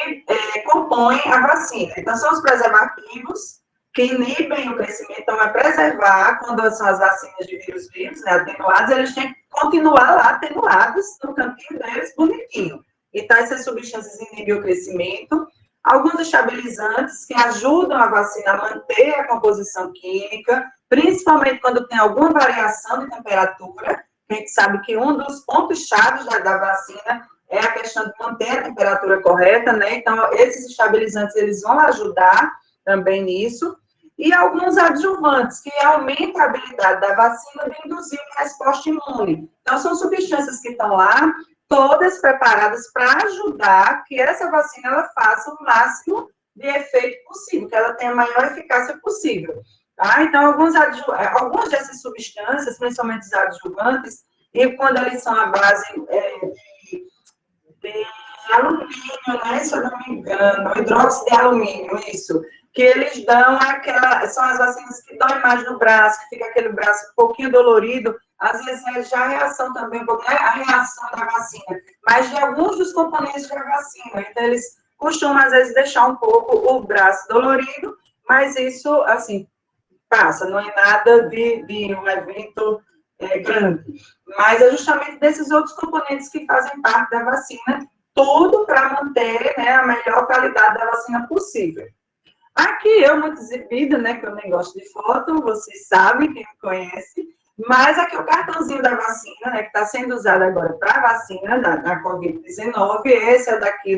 compõem a vacina. Então, são os preservativos que inibem o crescimento, então é preservar, quando são as vacinas de vírus vivos, né, atenuados, eles têm que continuar lá atenuados no cantinho deles, bonitinho. Então, essas substâncias inibem o crescimento. Alguns estabilizantes que ajudam a vacina a manter a composição química, principalmente quando tem alguma variação de temperatura. A gente sabe que um dos pontos-chave da vacina é a questão de manter a temperatura correta, né? Então, esses estabilizantes, eles vão ajudar também nisso. E alguns adjuvantes, que aumentam a habilidade da vacina de induzir uma resposta imune. Então, são substâncias que estão lá, todas preparadas para ajudar que essa vacina ela faça o máximo de efeito possível, que ela tenha a maior eficácia possível. Tá? Então, algumas dessas substâncias, principalmente os adjuvantes, e quando eles são à base de alumínio, né, se eu não me engano, hidróxido de alumínio, isso, que eles dão são as vacinas que dão mais no braço, que fica aquele braço um pouquinho dolorido, às vezes é já a reação também, não é a reação da vacina, mas de alguns dos componentes da vacina. Então, eles costuma, às vezes, deixar um pouco o braço dolorido, mas isso, assim, passa, não é nada de um evento grande. Mas é justamente desses outros componentes que fazem parte da vacina, tudo para manter, né, a melhor qualidade da vacina possível. Aqui eu, muito exibida, né, que eu nem gosto de foto, vocês sabem, quem me conhece, mas aqui o cartãozinho da vacina, né, que está sendo usado agora para a vacina da Covid-19, esse é daqui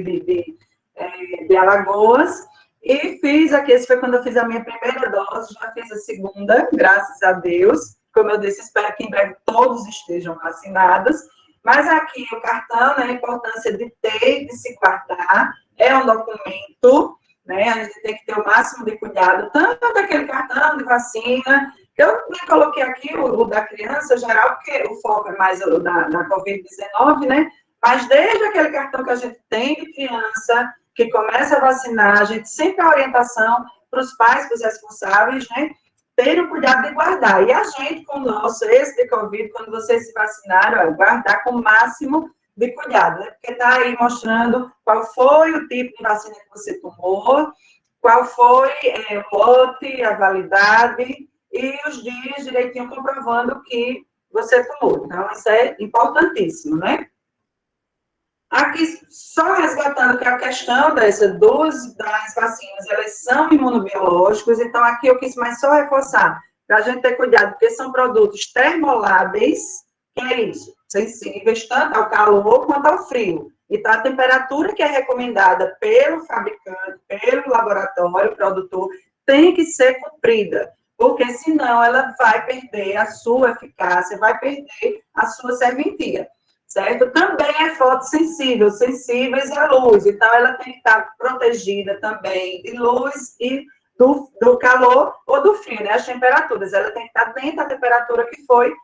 de Alagoas, e fiz aqui, esse foi quando eu fiz a minha primeira dose, já fiz a segunda, graças a Deus, como eu disse, espero que em breve todos estejam vacinados, mas aqui o cartão, né, a importância de ter, de se guardar, é um documento, né, a gente tem que ter o máximo de cuidado, tanto daquele cartão de vacina, eu nem coloquei aqui o da criança geral, porque o foco é mais o da Covid-19, né, mas desde aquele cartão que a gente tem de criança, que começa a vacinar, a gente sempre a orientação para os pais, para os responsáveis, né, terem o cuidado de guardar. E a gente, com o nosso, esse de Covid, quando vocês se vacinaram, guardar com o máximo de cuidado, né? Porque está aí mostrando qual foi o tipo de vacina que você tomou, qual foi o lote, a validade e os dias direitinho comprovando que você tomou. Então, isso é importantíssimo, né? Aqui, só resgatando que a questão das vacinas, elas são imunobiológicos, então aqui eu quis mais só reforçar, para a gente ter cuidado, porque são produtos termoláveis, que é isso, sensíveis tanto ao calor quanto ao frio. Então, a temperatura que é recomendada pelo fabricante, pelo laboratório, produtor, tem que ser cumprida, porque senão ela vai perder a sua eficácia, vai perder a sua serventia. Certo? Também é fotossensível, sensíveis à luz, então ela tem que estar protegida também de luz e do calor ou do frio, né? As temperaturas, ela tem que estar dentro da temperatura que foi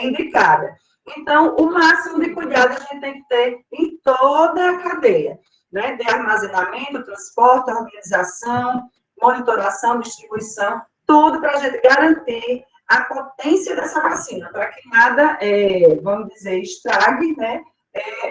indicada. Então, o máximo de cuidado a gente tem que ter em toda a cadeia, né? De armazenamento, transporte, organização, monitoração, distribuição, tudo para a gente garantir a potência dessa vacina, para que nada, vamos dizer, estrague, né,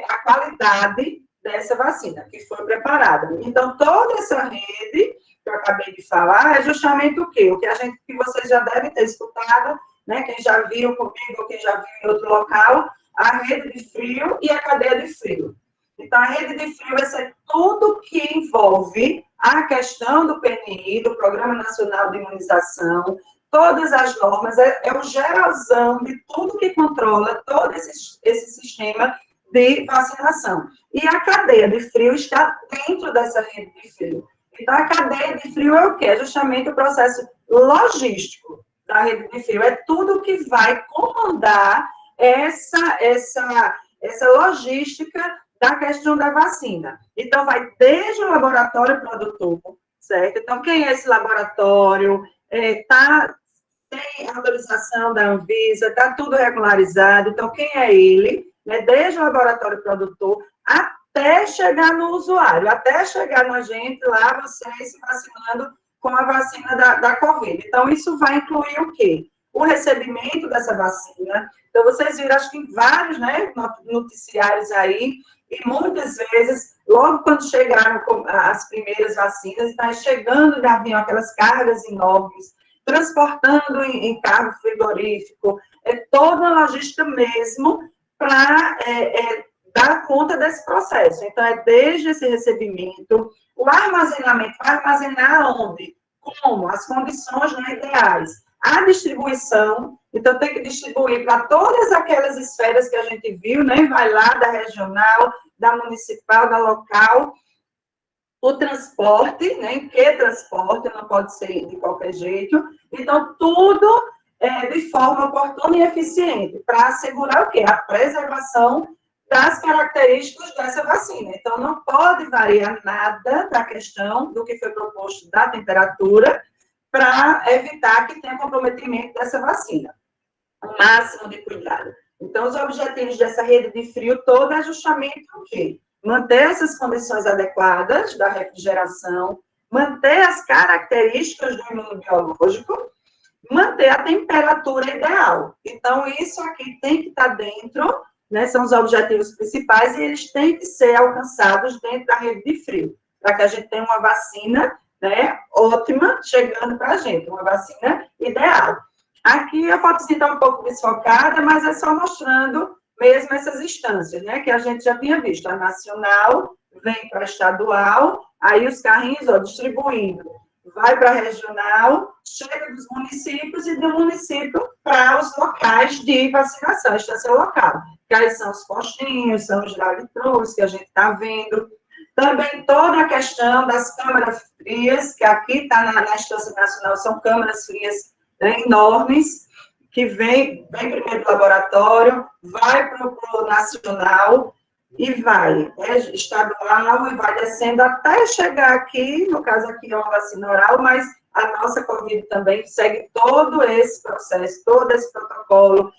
a qualidade dessa vacina que foi preparada. Então, toda essa rede que eu acabei de falar é justamente o quê? O que vocês já devem ter escutado, né, quem já viu comigo, quem já viu em outro local, a rede de frio e a cadeia de frio. Então, a rede de frio vai ser tudo que envolve a questão do PNI, do Programa Nacional de Imunização, todas as normas, é o geralzão de tudo que controla todo esse sistema de vacinação. E a cadeia de frio está dentro dessa rede de frio. Então, a cadeia de frio é o quê? É justamente o processo logístico da rede de frio. É tudo que vai comandar essa logística da questão da vacina. Então, vai desde o laboratório produtor, certo? Então, quem é esse laboratório? Tem a autorização da Anvisa, está tudo regularizado. Então, quem é ele? Né? Desde o laboratório produtor até chegar no usuário, até chegar na gente lá, vocês se vacinando com a vacina da Covid. Então, isso vai incluir o quê? O recebimento dessa vacina. Então, vocês viram, acho que em vários, né, noticiários aí, e muitas vezes, logo quando chegaram as primeiras vacinas, está chegando de avião aquelas cargas enormes, transportando em carro frigorífico, toda a logística mesmo para dar conta desse processo. Então, é desde esse recebimento, o armazenamento, vai armazenar onde? Como? As condições, né, ideais. A distribuição, então tem que distribuir para todas aquelas esferas que a gente viu, né? Vai lá da regional, da municipal, da local. O transporte, né? Que transporte, não pode ser de qualquer jeito. Então, tudo de forma oportuna e eficiente, para assegurar o quê? A preservação das características dessa vacina. Então, não pode variar nada da questão do que foi proposto da temperatura, para evitar que tenha comprometimento dessa vacina. O máximo de cuidado. Então, os objetivos dessa rede de frio toda é justamente o quê? Manter essas condições adequadas da refrigeração, manter as características do imunobiológico, manter a temperatura ideal. Então, isso aqui tem que estar dentro, né, são os objetivos principais, e eles têm que ser alcançados dentro da rede de frio. para que a gente tenha uma vacina, né, ótima, chegando para a gente, uma vacina ideal. Aqui a fotozinha está um pouco desfocada, mas é só mostrando mesmo essas instâncias, né, que a gente já tinha visto. A nacional vem para a estadual, aí os carrinhos, ó, distribuindo. Vai para a regional, chega dos municípios e do município para os locais de vacinação, instância local. Que aí são os postinhos, são os drive-thrus que a gente está vendo. Também toda a questão das câmaras frias, que aqui está na instância nacional, são câmaras frias, né, enormes, que vem primeiro do laboratório, vai para o nacional e vai, né, estadual, e vai descendo até chegar aqui, no caso aqui é uma vacina oral, mas a nossa Covid também segue todo esse processo, todo esse protocolo,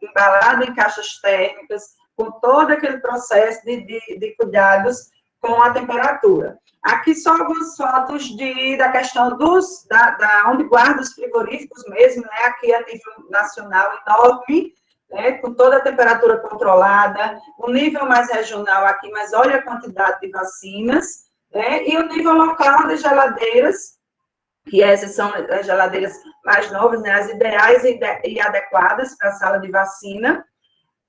embalado em caixas térmicas, com todo aquele processo de cuidados com a temperatura. Aqui só algumas fotos da questão onde guarda os frigoríficos mesmo, né? Aqui a nível nacional enorme, né? Com toda a temperatura controlada, o nível mais regional aqui, mas olha a quantidade de vacinas, né? E o nível local de geladeiras, que essas são as geladeiras mais novas, né? As ideais e adequadas para a sala de vacina.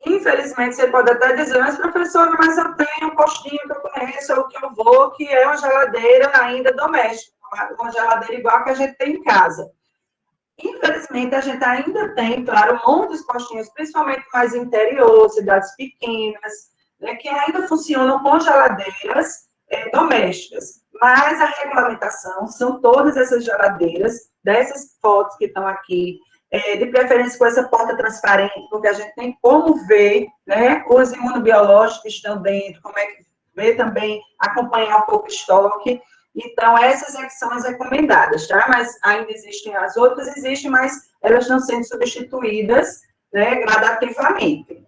Infelizmente, você pode até dizer, mas professora, mas eu tenho um postinho que eu conheço, ou que eu vou, que é uma geladeira ainda doméstica, uma geladeira igual que a gente tem em casa. Infelizmente, a gente ainda tem, claro, muitos postinhos, principalmente mais interior, cidades pequenas, né, que ainda funcionam com geladeiras domésticas. Mas a regulamentação são todas essas geladeiras, dessas fotos que estão aqui, de preferência com essa porta transparente, porque a gente tem como ver, né, os imunobiológicos que estão dentro, como é que ver também, acompanhar um pouco o estoque. Então, essas é que são as recomendadas, tá? Mas ainda existem as outras, existem, mas elas estão sendo substituídas, né, gradativamente.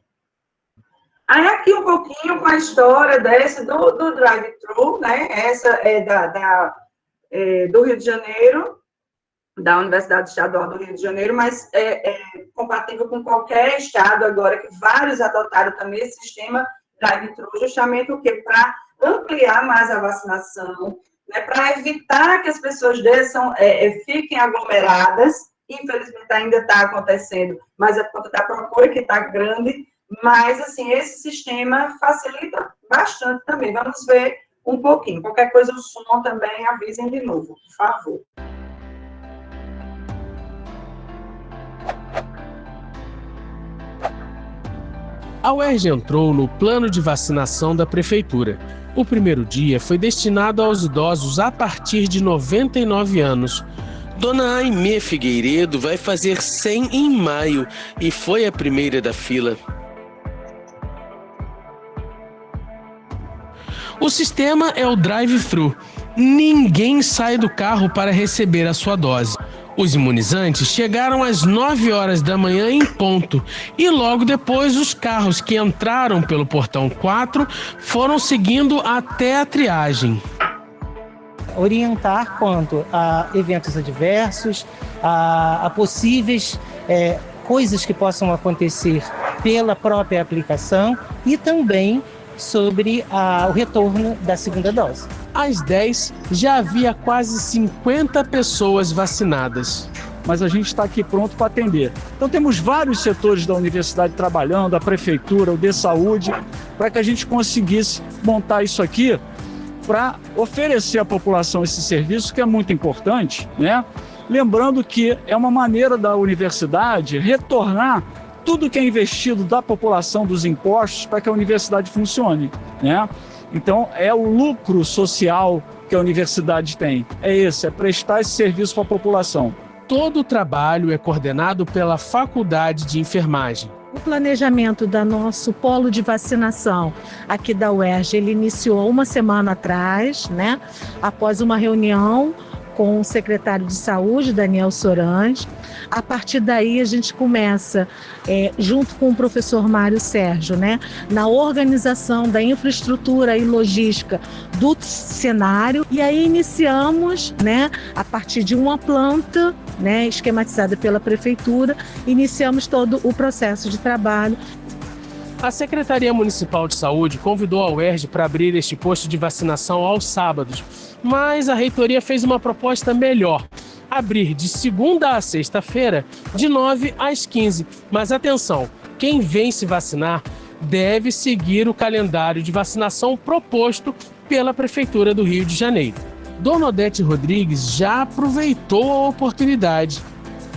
Aí, aqui um pouquinho com a história do drive-thru, né? Essa é do Rio de Janeiro, da Universidade Estadual do Rio de Janeiro, mas é compatível com qualquer estado agora, que vários adotaram também esse sistema drive-thru, justamente o quê? Para ampliar mais a vacinação, né, para evitar que as pessoas fiquem aglomeradas. Infelizmente ainda está acontecendo, mas a conta da procura que está grande, mas assim, esse sistema facilita bastante também. Vamos ver um pouquinho. Qualquer coisa, o som também avisem de novo, por favor. A UERJ entrou no plano de vacinação da Prefeitura. O primeiro dia foi destinado aos idosos a partir de 99 anos. Dona Aimee Figueiredo vai fazer 100 em maio e foi a primeira da fila. O sistema é o drive-thru. Ninguém sai do carro para receber a sua dose. Os imunizantes chegaram às 9 horas da manhã em ponto e logo depois os carros que entraram pelo portão 4 foram seguindo até a triagem. Orientar quanto a eventos adversos, a possíveis coisas que possam acontecer pela própria aplicação e também sobre o retorno da segunda dose. Às 10, já havia quase 50 pessoas vacinadas. Mas a gente está aqui pronto para atender. Então temos vários setores da universidade trabalhando, a prefeitura, o de saúde, para que a gente conseguisse montar isso aqui para oferecer à população esse serviço que é muito importante, né? Lembrando que é uma maneira da universidade retornar tudo que é investido da população, dos impostos, para que a universidade funcione, né? Então, é o lucro social que a universidade tem. É prestar esse serviço para a população. Todo o trabalho é coordenado pela Faculdade de Enfermagem. O planejamento do nosso polo de vacinação aqui da UERJ, ele iniciou uma semana atrás, né? Após uma reunião com o secretário de Saúde, Daniel Sorans. A partir daí, a gente começa, junto com o professor Mário Sérgio, né, na organização da infraestrutura e logística do cenário. E aí iniciamos, né, a partir de uma planta, né, esquematizada pela prefeitura, iniciamos todo o processo de trabalho. A Secretaria Municipal de Saúde convidou a UERJ para abrir este posto de vacinação aos sábados, mas a reitoria fez uma proposta melhor: abrir de segunda a sexta-feira, de 9 às 15. Mas atenção, quem vem se vacinar deve seguir o calendário de vacinação proposto pela Prefeitura do Rio de Janeiro. Dona Odete Rodrigues já aproveitou a oportunidade.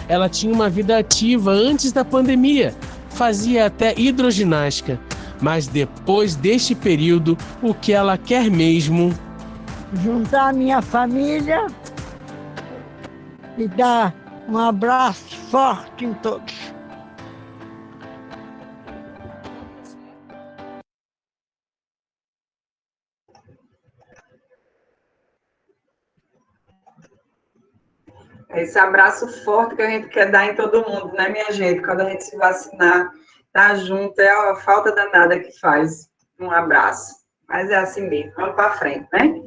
Ela tinha uma vida ativa antes da pandemia, fazia até hidroginástica, mas depois deste período, o que ela quer mesmo? Juntar a minha família e dar um abraço forte em todos. Esse abraço forte que a gente quer dar em todo mundo, né, minha gente? Quando a gente se vacinar, tá junto, é a falta danada que faz um abraço. Mas é assim mesmo, vamos para frente, né?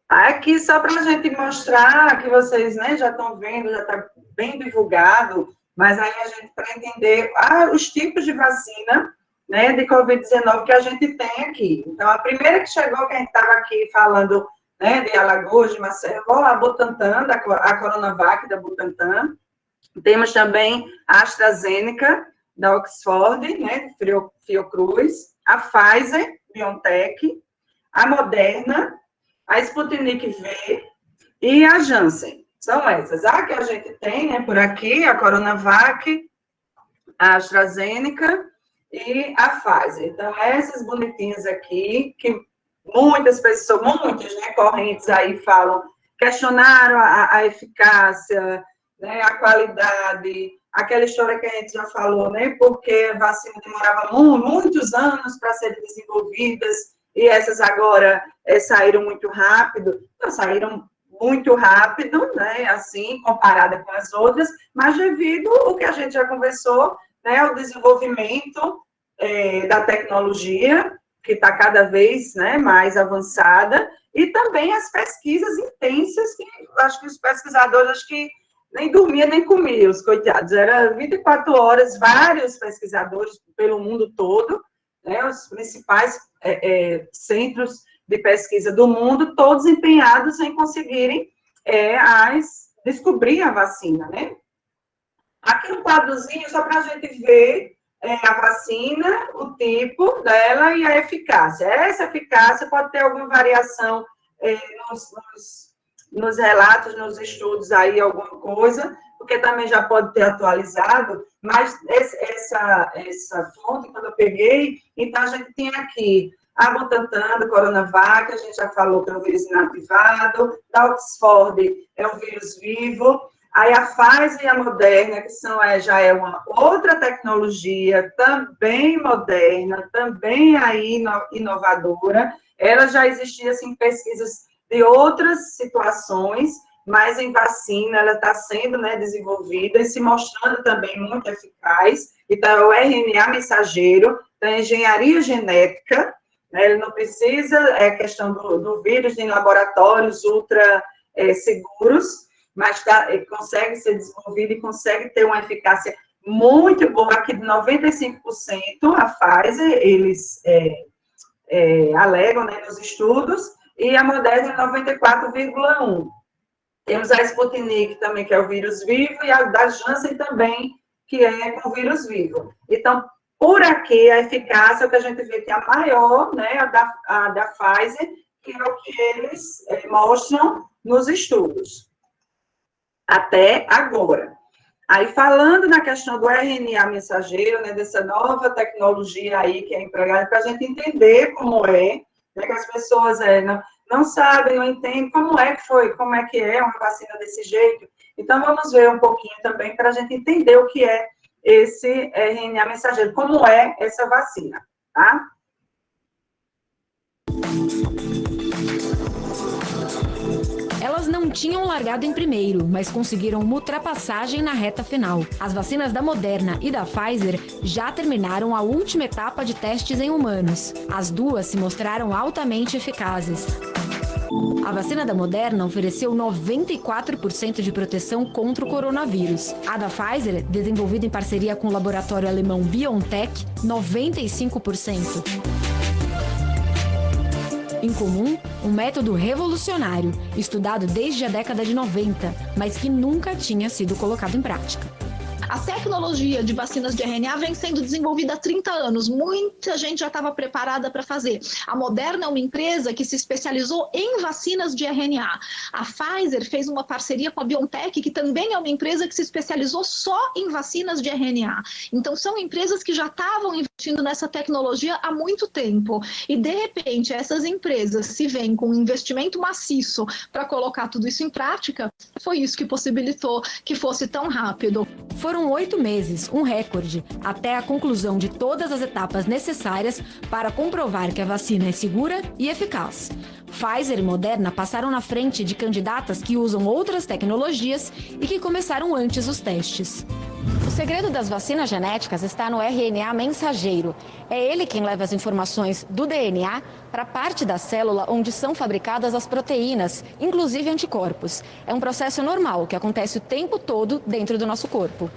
Aqui, só para a gente mostrar que vocês, né, já estão vendo, já está bem divulgado, mas aí a gente, para entender os tipos de vacina, né, de Covid-19 que a gente tem aqui. Então, a primeira que chegou, que a gente estava aqui falando, né, de Alagoas, de Maceió, a Butantan, a Coronavac da Butantan. Temos também a AstraZeneca, da Oxford, né, de Fiocruz, a Pfizer, BioNTech, a Moderna, a Sputnik V e a Janssen. São essas. A que a gente tem, né, por aqui, a Coronavac, a AstraZeneca e a Pfizer. Então, essas bonitinhas aqui, que muitas pessoas, né, correntes aí falam, questionaram a eficácia, né, a qualidade, aquela história que a gente já falou, né, porque a vacina demorava muitos anos para serem desenvolvidas, e essas agora saíram muito rápido, né, assim, comparada com as outras, mas devido ao que a gente já conversou, né, o desenvolvimento da tecnologia, que está cada vez, né, mais avançada, e também as pesquisas intensas, que acho que os pesquisadores, acho que nem dormia nem comia, os coitados. Era 24 horas, vários pesquisadores pelo mundo todo, né, os principais centros de pesquisa do mundo, todos empenhados em conseguirem descobrir a vacina, né? Aqui um quadrozinho, só para a gente ver a vacina, o tipo dela e a eficácia. Essa eficácia pode ter alguma variação nos relatos, nos estudos aí, alguma coisa, porque também já pode ter atualizado, mas essa fonte, quando eu peguei, então a gente tem aqui a Butantan, do Coronavac, a gente já falou que é um vírus inativado, da Oxford é um vírus vivo, aí a Pfizer e a Moderna, que já é uma outra tecnologia, também moderna, também aí inovadora, ela já existia, assim, pesquisas de outras situações, mas em vacina ela está sendo, né, desenvolvida e se mostrando também muito eficaz. Então, o RNA mensageiro, da engenharia genética, né, ele não precisa, questão do vírus em laboratórios ultra seguros, mas consegue ser desenvolvido e consegue ter uma eficácia muito boa, aqui de 95%, a Pfizer, eles alegam, né, nos estudos, e a Moderna 94,1%. Temos a Sputnik também, que é o vírus vivo, e a da Janssen também, que é com vírus vivo. Então, por aqui, a eficácia, o que a gente vê que é a maior, né, a da Pfizer, que é o que eles mostram nos estudos. Até agora. Aí, falando na questão do RNA mensageiro, né, dessa nova tecnologia aí que é empregada, para a gente entender como né, que as pessoas não sabem, não entendem como é que é uma vacina desse jeito. Então, vamos ver um pouquinho também para a gente entender o que é esse RNA mensageiro, como é essa vacina, tá? Elas não tinham largado em primeiro, mas conseguiram uma ultrapassagem na reta final. As vacinas da Moderna e da Pfizer já terminaram a última etapa de testes em humanos. As duas se mostraram altamente eficazes. A vacina da Moderna ofereceu 94% de proteção contra o coronavírus. A da Pfizer, desenvolvida em parceria com o laboratório alemão BioNTech, 95%. Em comum, um método revolucionário, estudado desde a década de 90, mas que nunca tinha sido colocado em prática. A tecnologia de vacinas de RNA vem sendo desenvolvida há 30 anos. Muita gente já estava preparada para fazer. A Moderna é uma empresa que se especializou em vacinas de RNA. A Pfizer fez uma parceria com a BioNTech, que também é uma empresa que se especializou só em vacinas de RNA. Então, são empresas que já estavam investindo nessa tecnologia há muito tempo. E, de repente, essas empresas se veem com um investimento maciço para colocar tudo isso em prática. Foi isso que possibilitou que fosse tão rápido. Foram 8 meses, um recorde, até a conclusão de todas as etapas necessárias para comprovar que a vacina é segura e eficaz. Pfizer e Moderna passaram na frente de candidatas que usam outras tecnologias e que começaram antes os testes. O segredo das vacinas genéticas está no RNA mensageiro. É ele quem leva as informações do DNA para a parte da célula onde são fabricadas as proteínas, inclusive anticorpos. É um processo normal que acontece o tempo todo dentro do nosso corpo.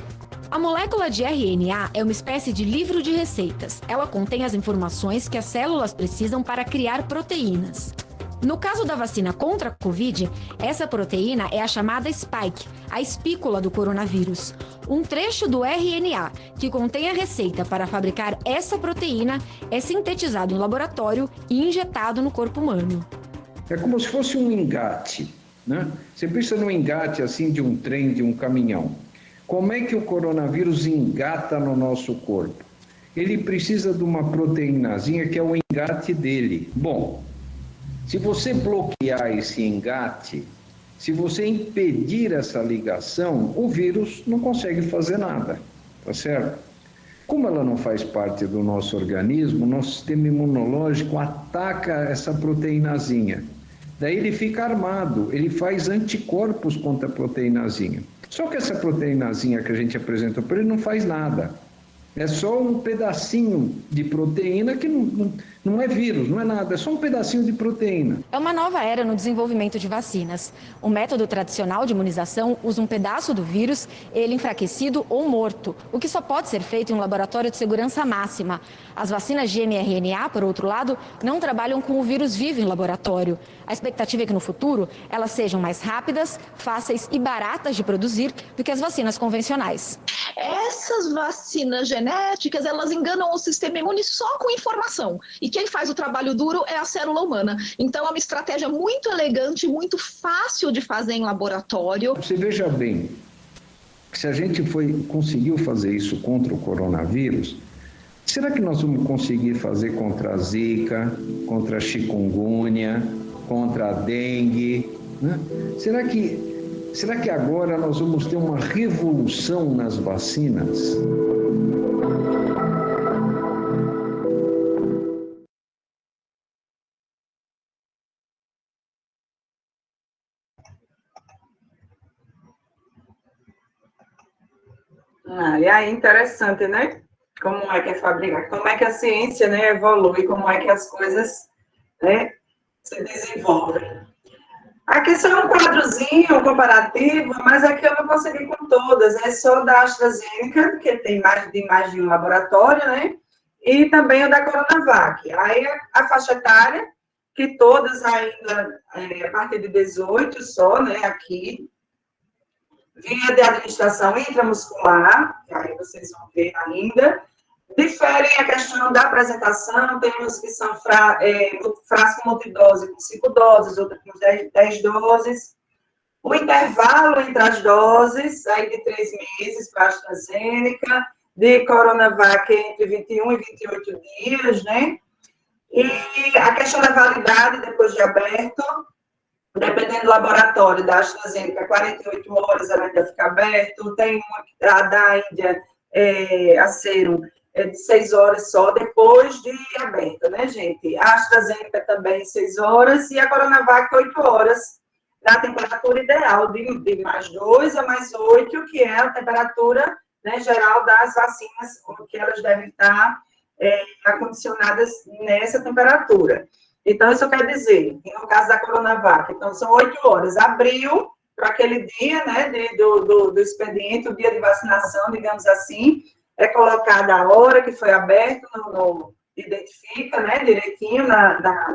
A molécula de RNA é uma espécie de livro de receitas. Ela contém as informações que as células precisam para criar proteínas. No caso da vacina contra a Covid, essa proteína é a chamada spike, a espícula do coronavírus. Um trecho do RNA que contém a receita para fabricar essa proteína é sintetizado em laboratório e injetado no corpo humano. É como se fosse um engate, né? Você pensa no engate assim de um trem, de um caminhão. Como é que o coronavírus engata no nosso corpo? Ele precisa de uma proteínazinha que é o engate dele. Bom, se você bloquear esse engate, se você impedir essa ligação, o vírus não consegue fazer nada, tá certo? Como ela não faz parte do nosso organismo, o nosso sistema imunológico ataca essa proteínazinha. Daí ele fica armado, ele faz anticorpos contra a proteínazinha. Só que essa proteínazinha que a gente apresentou para ele não faz nada. É só um pedacinho de proteína que não é vírus, não é nada, é só um pedacinho de proteína. É uma nova era no desenvolvimento de vacinas. O método tradicional de imunização usa um pedaço do vírus, ele enfraquecido ou morto, o que só pode ser feito em um laboratório de segurança máxima. As vacinas de mRNA, por outro lado, não trabalham com o vírus vivo em laboratório. A expectativa é que no futuro elas sejam mais rápidas, fáceis e baratas de produzir do que as vacinas convencionais. Essas vacinas genéticas, elas enganam o sistema imune só com informação. E quem faz o trabalho duro é a célula humana. Então, é uma estratégia muito elegante, muito fácil de fazer em laboratório. Você veja bem, se a gente conseguiu fazer isso contra o coronavírus, será que nós vamos conseguir fazer contra a Zika, contra a chikungunya, contra a dengue, né? Será que agora nós vamos ter uma revolução nas vacinas? E aí, interessante, né? Como é que é fabricar, como é que a ciência, né, evolui, como é que as coisas, né, se desenvolvem. Aqui só um quadrozinho comparativo, mas aqui eu não consegui com todas, é só da AstraZeneca, que tem mais de um laboratório, né? E também o da Coronavac. Aí a faixa etária, que todas ainda a partir de 18 só, né? Aqui. Via de administração intramuscular, que aí vocês vão ver ainda. Diferem a questão da apresentação, temos que são frasco multidose com 5 doses, outra com 10 doses. O intervalo entre as doses, aí de 3 meses para a AstraZeneca, de Coronavac entre 21 e 28 dias, né? E a questão da validade depois de aberto, dependendo do laboratório da AstraZeneca, 48 horas ela ainda fica aberto, tem uma da Índia, a Serum, de 6 horas só, depois de aberta, né, gente? A AstraZeneca também 6 horas e a Coronavac 8 horas, na temperatura ideal de mais 2 a mais 8, que é a temperatura, né, geral das vacinas, que elas devem estar acondicionadas nessa temperatura. Então, isso quer dizer, que no caso da Coronavac, então são 8 horas. Abriu para aquele dia, né, do expediente, o dia de vacinação, digamos assim, é colocada a hora que foi aberto, identifica, né, direitinho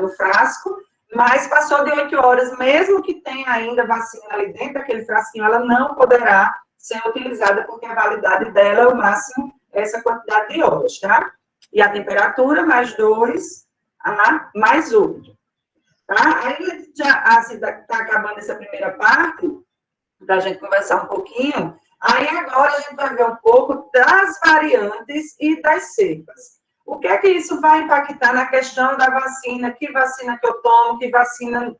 no frasco, mas passou de 8 horas, mesmo que tenha ainda vacina ali dentro daquele frasquinho, ela não poderá ser utilizada, porque a validade dela é o máximo, essa quantidade de horas, tá? E a temperatura, mais 2, mais 8. Tá? Aí já está acabando essa primeira parte, da gente conversar um pouquinho. Aí agora a gente vai ver um pouco das variantes e das cepas. O que é que isso vai impactar na questão da vacina? Que vacina que eu tomo, que vacina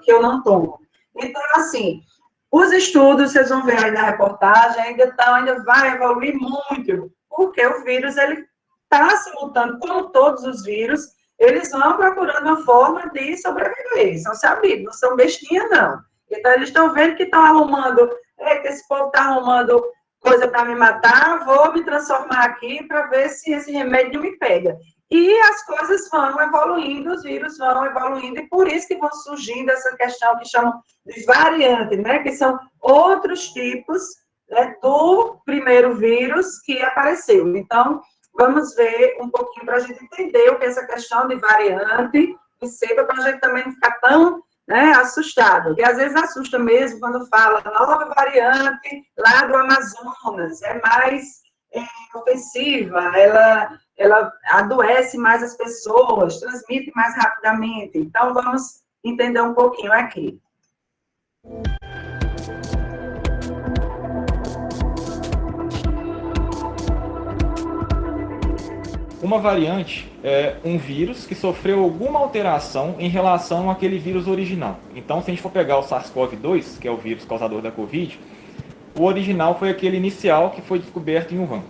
que eu não tomo? Então, assim, os estudos, vocês vão ver aí na reportagem, ainda vai evoluir muito, porque o vírus, ele está se mutando, como todos os vírus, eles vão procurando uma forma de sobreviver, são sabidos, não são bestinhas, não. Então, eles estão vendo que estão arrumando, que esse povo está arrumando coisa para me matar, vou me transformar aqui para ver se esse remédio me pega. E as coisas vão evoluindo, os vírus vão evoluindo, e por isso que vão surgindo essa questão que chamam de variante, né? Que são outros tipos, né, do primeiro vírus que apareceu. Então, vamos ver um pouquinho para a gente entender o que é essa questão de variante, e cepa, para a gente também não ficar tão, né, assustado, porque às vezes assusta mesmo quando fala nova variante lá do Amazonas, é mais ofensiva, ela adoece mais as pessoas, transmite mais rapidamente. Então, vamos entender um pouquinho aqui. Uma variante é um vírus que sofreu alguma alteração em relação àquele vírus original. Então, se a gente for pegar o SARS-CoV-2, que é o vírus causador da Covid, o original foi aquele inicial que foi descoberto em Wuhan.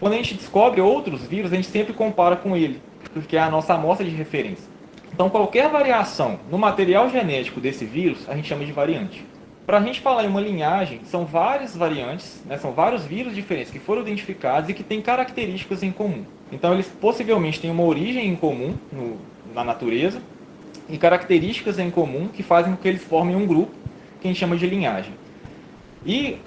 Quando a gente descobre outros vírus, a gente sempre compara com ele, porque é a nossa amostra de referência. Então, qualquer variação no material genético desse vírus, a gente chama de variante. Para a gente falar em uma linhagem, são várias variantes, né, são vários vírus diferentes que foram identificados e que têm características em comum. Então, eles possivelmente têm uma origem em comum na natureza e características em comum que fazem com que eles formem um grupo que a gente chama de linhagem. E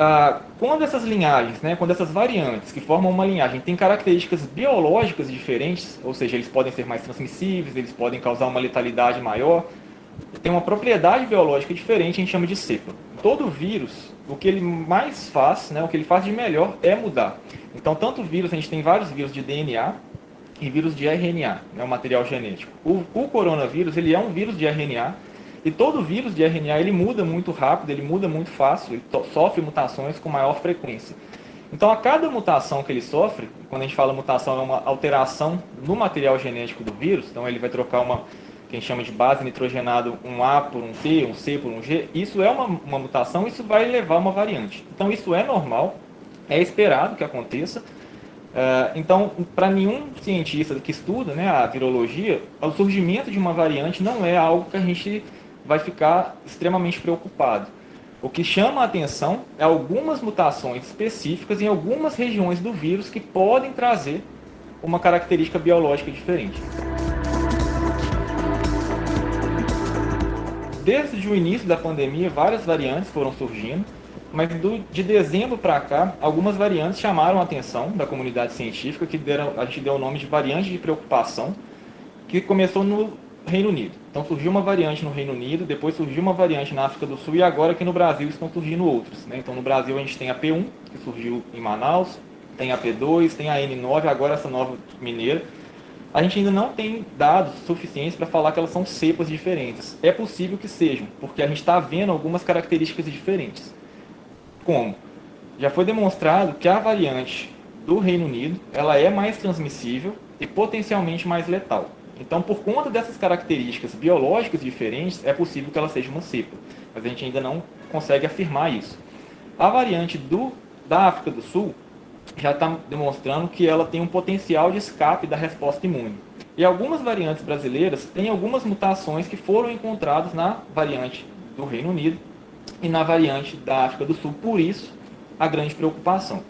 quando essas linhagens, né, quando essas variantes que formam uma linhagem têm características biológicas diferentes, ou seja, eles podem ser mais transmissíveis, eles podem causar uma letalidade maior, tem uma propriedade biológica diferente, a gente chama de cepa. Todo vírus, o que ele mais faz, né, o que ele faz de melhor é mudar. Então, tanto vírus, a gente tem vários vírus de DNA e vírus de RNA, né, o material genético. O coronavírus, ele é um vírus de RNA, e todo vírus de RNA, ele muda muito rápido, ele muda muito fácil, ele sofre mutações com maior frequência. Então, a cada mutação que ele sofre, quando a gente fala mutação, é uma alteração no material genético do vírus, então ele vai trocar uma, que a gente chama de base nitrogenada, um A por um T, um C por um G, isso é uma mutação, isso vai levar a uma variante. Então, isso é normal, é esperado que aconteça. Então, para nenhum cientista que estuda, né, a virologia, o surgimento de uma variante não é algo que a gente vai ficar extremamente preocupado. O que chama a atenção é algumas mutações específicas em algumas regiões do vírus que podem trazer uma característica biológica diferente. Desde o início da pandemia, várias variantes foram surgindo, mas de dezembro para cá, algumas variantes chamaram a atenção da comunidade científica, que a gente deu o nome de variante de preocupação, que começou no Reino Unido. Então surgiu uma variante no Reino Unido, depois surgiu uma variante na África do Sul e agora aqui no Brasil estão surgindo outras, né? Então no Brasil a gente tem a P1, que surgiu em Manaus, tem a P2, tem a N9, agora essa nova mineira. A gente ainda não tem dados suficientes para falar que elas são cepas diferentes. É possível que sejam, porque a gente está vendo algumas características diferentes. Como? Já foi demonstrado que a variante do Reino Unido, ela é mais transmissível e potencialmente mais letal. Então, por conta dessas características biológicas diferentes, é possível que ela seja uma cepa, mas a gente ainda não consegue afirmar isso. A variante da África do Sul já está demonstrando que ela tem um potencial de escape da resposta imune. E algumas variantes brasileiras têm algumas mutações que foram encontradas na variante do Reino Unido e na variante da África do Sul, por isso a grande preocupação.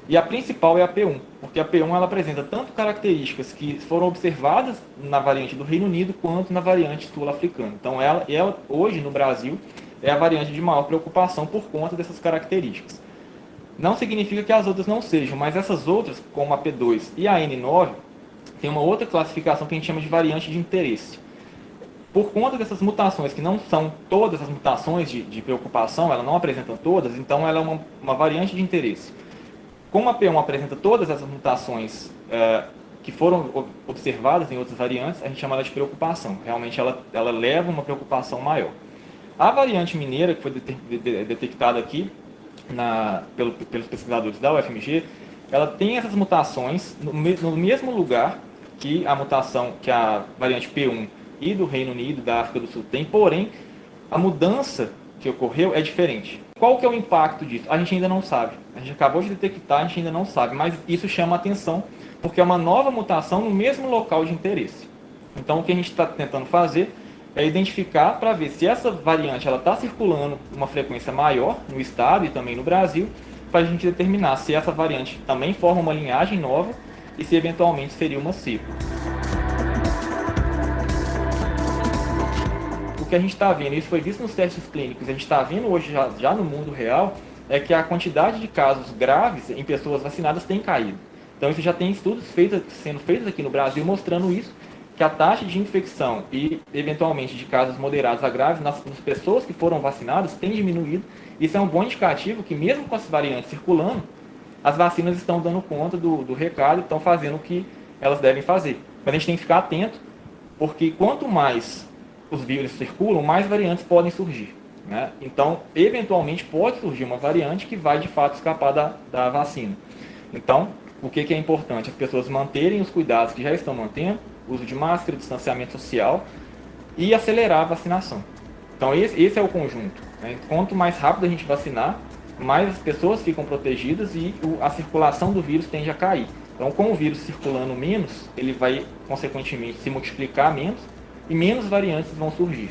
E a principal é a P1, porque a P1 ela apresenta tanto características que foram observadas na variante do Reino Unido quanto na variante sul-africana. Então, ela hoje, no Brasil, é a variante de maior preocupação por conta dessas características. Não significa que as outras não sejam, mas essas outras, como a P2 e a N9, tem uma outra classificação que a gente chama de variante de interesse. Por conta dessas mutações, que não são todas as mutações de preocupação, ela não apresenta todas, então ela é uma variante de interesse. Como a P1 apresenta todas essas mutações que foram observadas em outras variantes, a gente chama ela de preocupação. Realmente ela leva uma preocupação maior. A variante mineira, que foi detectada aqui pelos pesquisadores da UFMG, ela tem essas mutações no mesmo lugar que a mutação, que a variante P1 e do Reino Unido, da África do Sul tem, porém, a mudança que ocorreu é diferente. Qual que é o impacto disso? A gente ainda não sabe. A gente acabou de detectar, a gente ainda não sabe, mas isso chama atenção, porque é uma nova mutação no mesmo local de interesse. Então, o que a gente está tentando fazer é identificar para ver se essa variante está circulando uma frequência maior no estado e também no Brasil, para a gente determinar se essa variante também forma uma linhagem nova e se eventualmente seria uma cepa. O que a gente está vendo, isso foi visto nos testes clínicos, a gente está vendo hoje já no mundo real, é que a quantidade de casos graves em pessoas vacinadas tem caído. Então, isso já tem estudos sendo feitos aqui no Brasil mostrando isso, que a taxa de infecção e, eventualmente, de casos moderados a graves nas pessoas que foram vacinadas tem diminuído. Isso é um bom indicativo que, mesmo com as variantes circulando, as vacinas estão dando conta do recado e estão fazendo o que elas devem fazer. Mas a gente tem que ficar atento, porque quanto mais os vírus circulam, mais variantes podem surgir, né? Então, eventualmente, pode surgir uma variante que vai, de fato, escapar da vacina. Então, o que é importante? As pessoas manterem os cuidados que já estão mantendo, uso de máscara, distanciamento social e acelerar a vacinação. Então, esse é o conjunto, né? Quanto mais rápido a gente vacinar, mais as pessoas ficam protegidas e a circulação do vírus tende a cair. Então, com o vírus circulando menos, ele vai, consequentemente, se multiplicar menos e menos variantes vão surgir.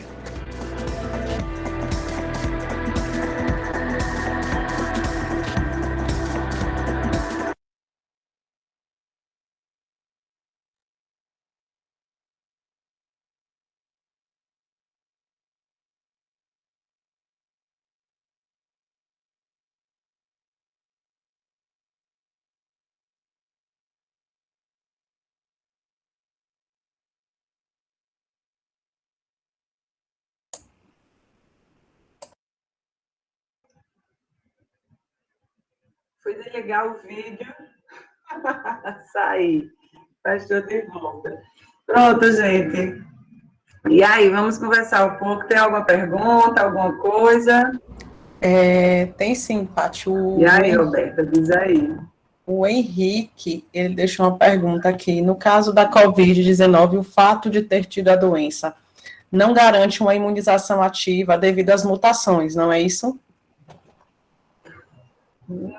Fui desligar o vídeo, saí, pastor de volta. Pronto, gente. E aí, vamos conversar um pouco. Tem alguma pergunta, alguma coisa? Tem sim, Paty. E aí, Roberta, diz aí. O Henrique, ele deixou uma pergunta aqui. No caso da Covid-19, o fato de ter tido a doença não garante uma imunização ativa devido às mutações, não é isso?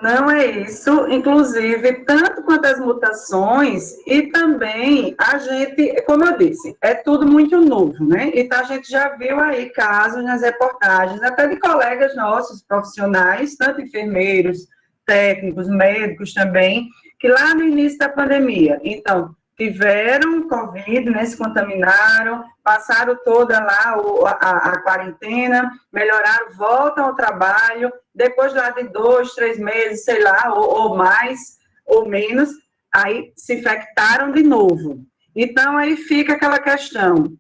Não é isso, inclusive, tanto quanto as mutações, e também a gente, como eu disse, é tudo muito novo, né? Então, a gente já viu aí casos nas reportagens, até de colegas nossos, profissionais, tanto enfermeiros, técnicos, médicos também, que lá no início da pandemia, então, tiveram Covid, né, se contaminaram, passaram toda lá a quarentena, melhoraram, voltam ao trabalho, depois lá de 2, 3 meses, sei lá, ou mais, ou menos, aí se infectaram de novo. Então, aí fica aquela questão.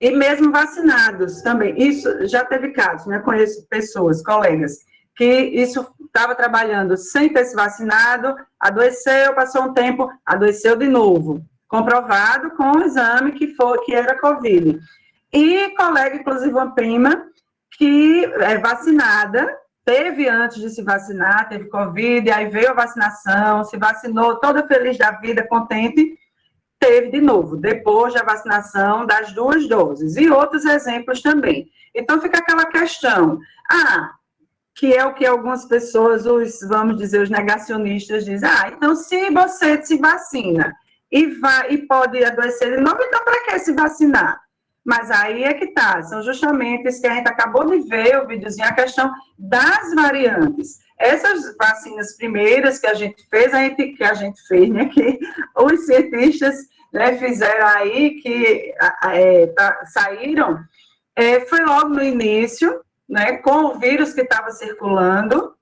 E mesmo vacinados também, isso já teve casos, né, conheço pessoas, colegas, que isso estava trabalhando sem ter se vacinado, adoeceu, passou um tempo, adoeceu de novo, comprovado com o exame que era Covid. E colega, inclusive uma prima, que é vacinada, teve antes de se vacinar, teve Covid, aí veio a vacinação, se vacinou, toda feliz da vida, contente, teve de novo, depois da vacinação das 2 doses. E outros exemplos também. Então, fica aquela questão, que é o que algumas pessoas, vamos dizer, os negacionistas dizem, então se você se vacina e pode adoecer de novo, então para que se vacinar? Mas aí é que tá, são justamente isso que a gente acabou de ver, o videozinho, a questão das variantes. essas vacinas primeiras que a gente fez, né, que os cientistas, né, fizeram aí, que saíram, foi logo no início, né, com o vírus que estava circulando,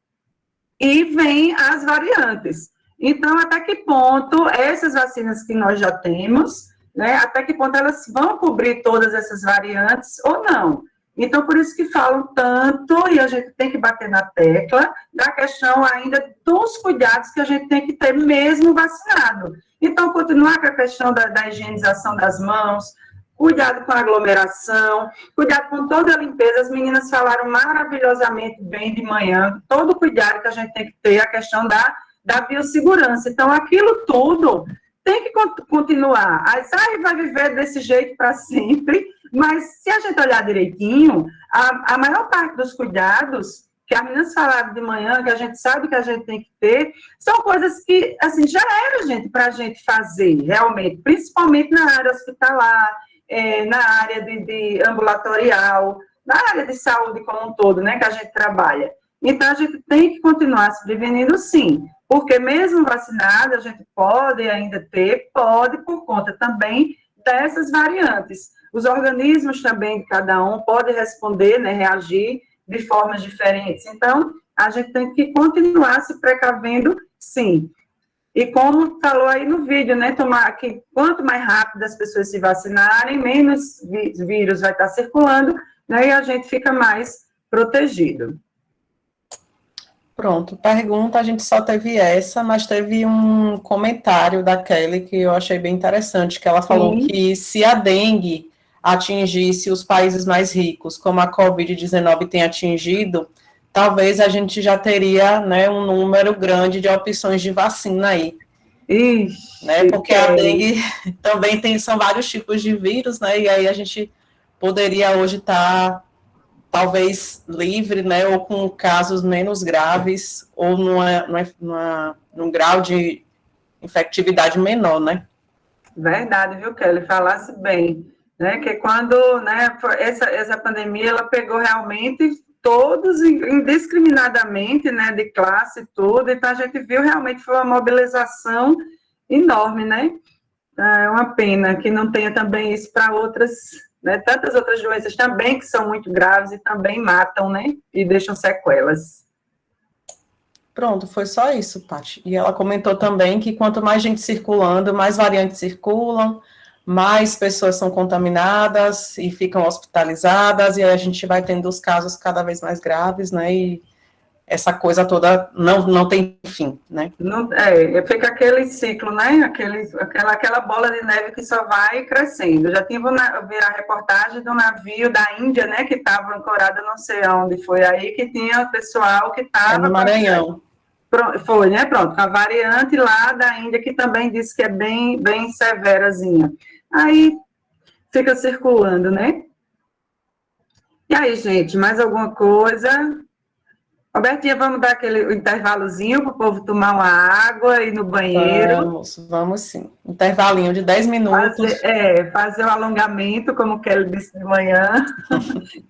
e vem as variantes. Então, até que ponto essas vacinas que nós já temos, né, até que ponto elas vão cobrir todas essas variantes ou não? Então, por isso que falam tanto, e a gente tem que bater na tecla, da questão ainda dos cuidados que a gente tem que ter mesmo vacinado. Então, continuar com a questão da higienização das mãos, cuidado com a aglomeração, cuidado com toda a limpeza. As meninas falaram maravilhosamente bem de manhã, todo o cuidado que a gente tem que ter, a questão da biossegurança. Então, aquilo tudo tem que continuar. Aí vai viver desse jeito para sempre, mas se a gente olhar direitinho, a maior parte dos cuidados que as meninas falaram de manhã, que a gente sabe que a gente tem que ter, são coisas que, assim, já era, gente, para a gente fazer, realmente, principalmente na área hospitalar, na área de ambulatorial, na área de saúde como um todo, né, que a gente trabalha. Então, a gente tem que continuar se prevenindo, sim, porque mesmo vacinada, a gente pode ainda ter, por conta também dessas variantes. Os organismos também de cada um podem responder, né, reagir de formas diferentes. Então, a gente tem que continuar se precavendo, sim. E como falou aí no vídeo, né, tomar que quanto mais rápido as pessoas se vacinarem, menos vírus vai estar circulando, né, e a gente fica mais protegido. Pronto, pergunta, a gente só teve essa, mas teve um comentário da Kelly que eu achei bem interessante, que ela falou que se a dengue atingisse os países mais ricos, como a Covid-19 tem atingido, talvez a gente já teria, né, um número grande de opções de vacina aí. Ixi, né, porque a dengue também são vários tipos de vírus, né, e aí a gente poderia hoje estar talvez livre, né, ou com casos menos graves, ou num grau de infectividade menor, né? Verdade, viu, Kelly? Falasse bem, né, que quando, né, essa pandemia, ela pegou realmente todos indiscriminadamente, né, de classe e tudo, então a gente viu realmente foi uma mobilização enorme, né? É uma pena que não tenha também isso para outras, né, tantas outras doenças também que são muito graves e também matam, né, e deixam sequelas. Pronto, foi só isso, Paty. E ela comentou também que quanto mais gente circulando, mais variantes circulam, mais pessoas são contaminadas e ficam hospitalizadas, e aí a gente vai tendo os casos cada vez mais graves, né, e essa coisa toda não tem fim, né? Não, fica aquele ciclo, né, aquela bola de neve que só vai crescendo. Já tive a reportagem do navio da Índia, né, que estava ancorado, não sei onde foi aí, que tinha o pessoal que estava... no Maranhão. Foi, né, pronto, a variante lá da Índia, que também disse que é bem, bem severazinha. Aí fica circulando, né? E aí, gente, mais alguma coisa? Robertinha, vamos dar aquele intervalozinho para o povo tomar uma água e ir no banheiro? Vamos sim. Intervalinho de 10 minutos. Fazer o alongamento, como o Kelly disse de manhã.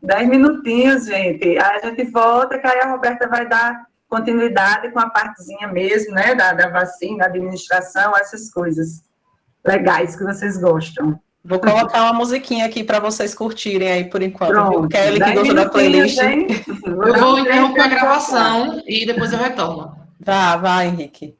10 minutinhos, gente. Aí a gente volta, que aí a Roberta vai dar continuidade com a partezinha mesmo, né, da vacina, da administração, essas coisas legais que vocês gostam. Vou colocar uma musiquinha aqui para vocês curtirem aí por enquanto. Pronto, Kelly, que gostou da playlist. Eu vou interromper a gravação e depois eu retorno. Vai, Henrique.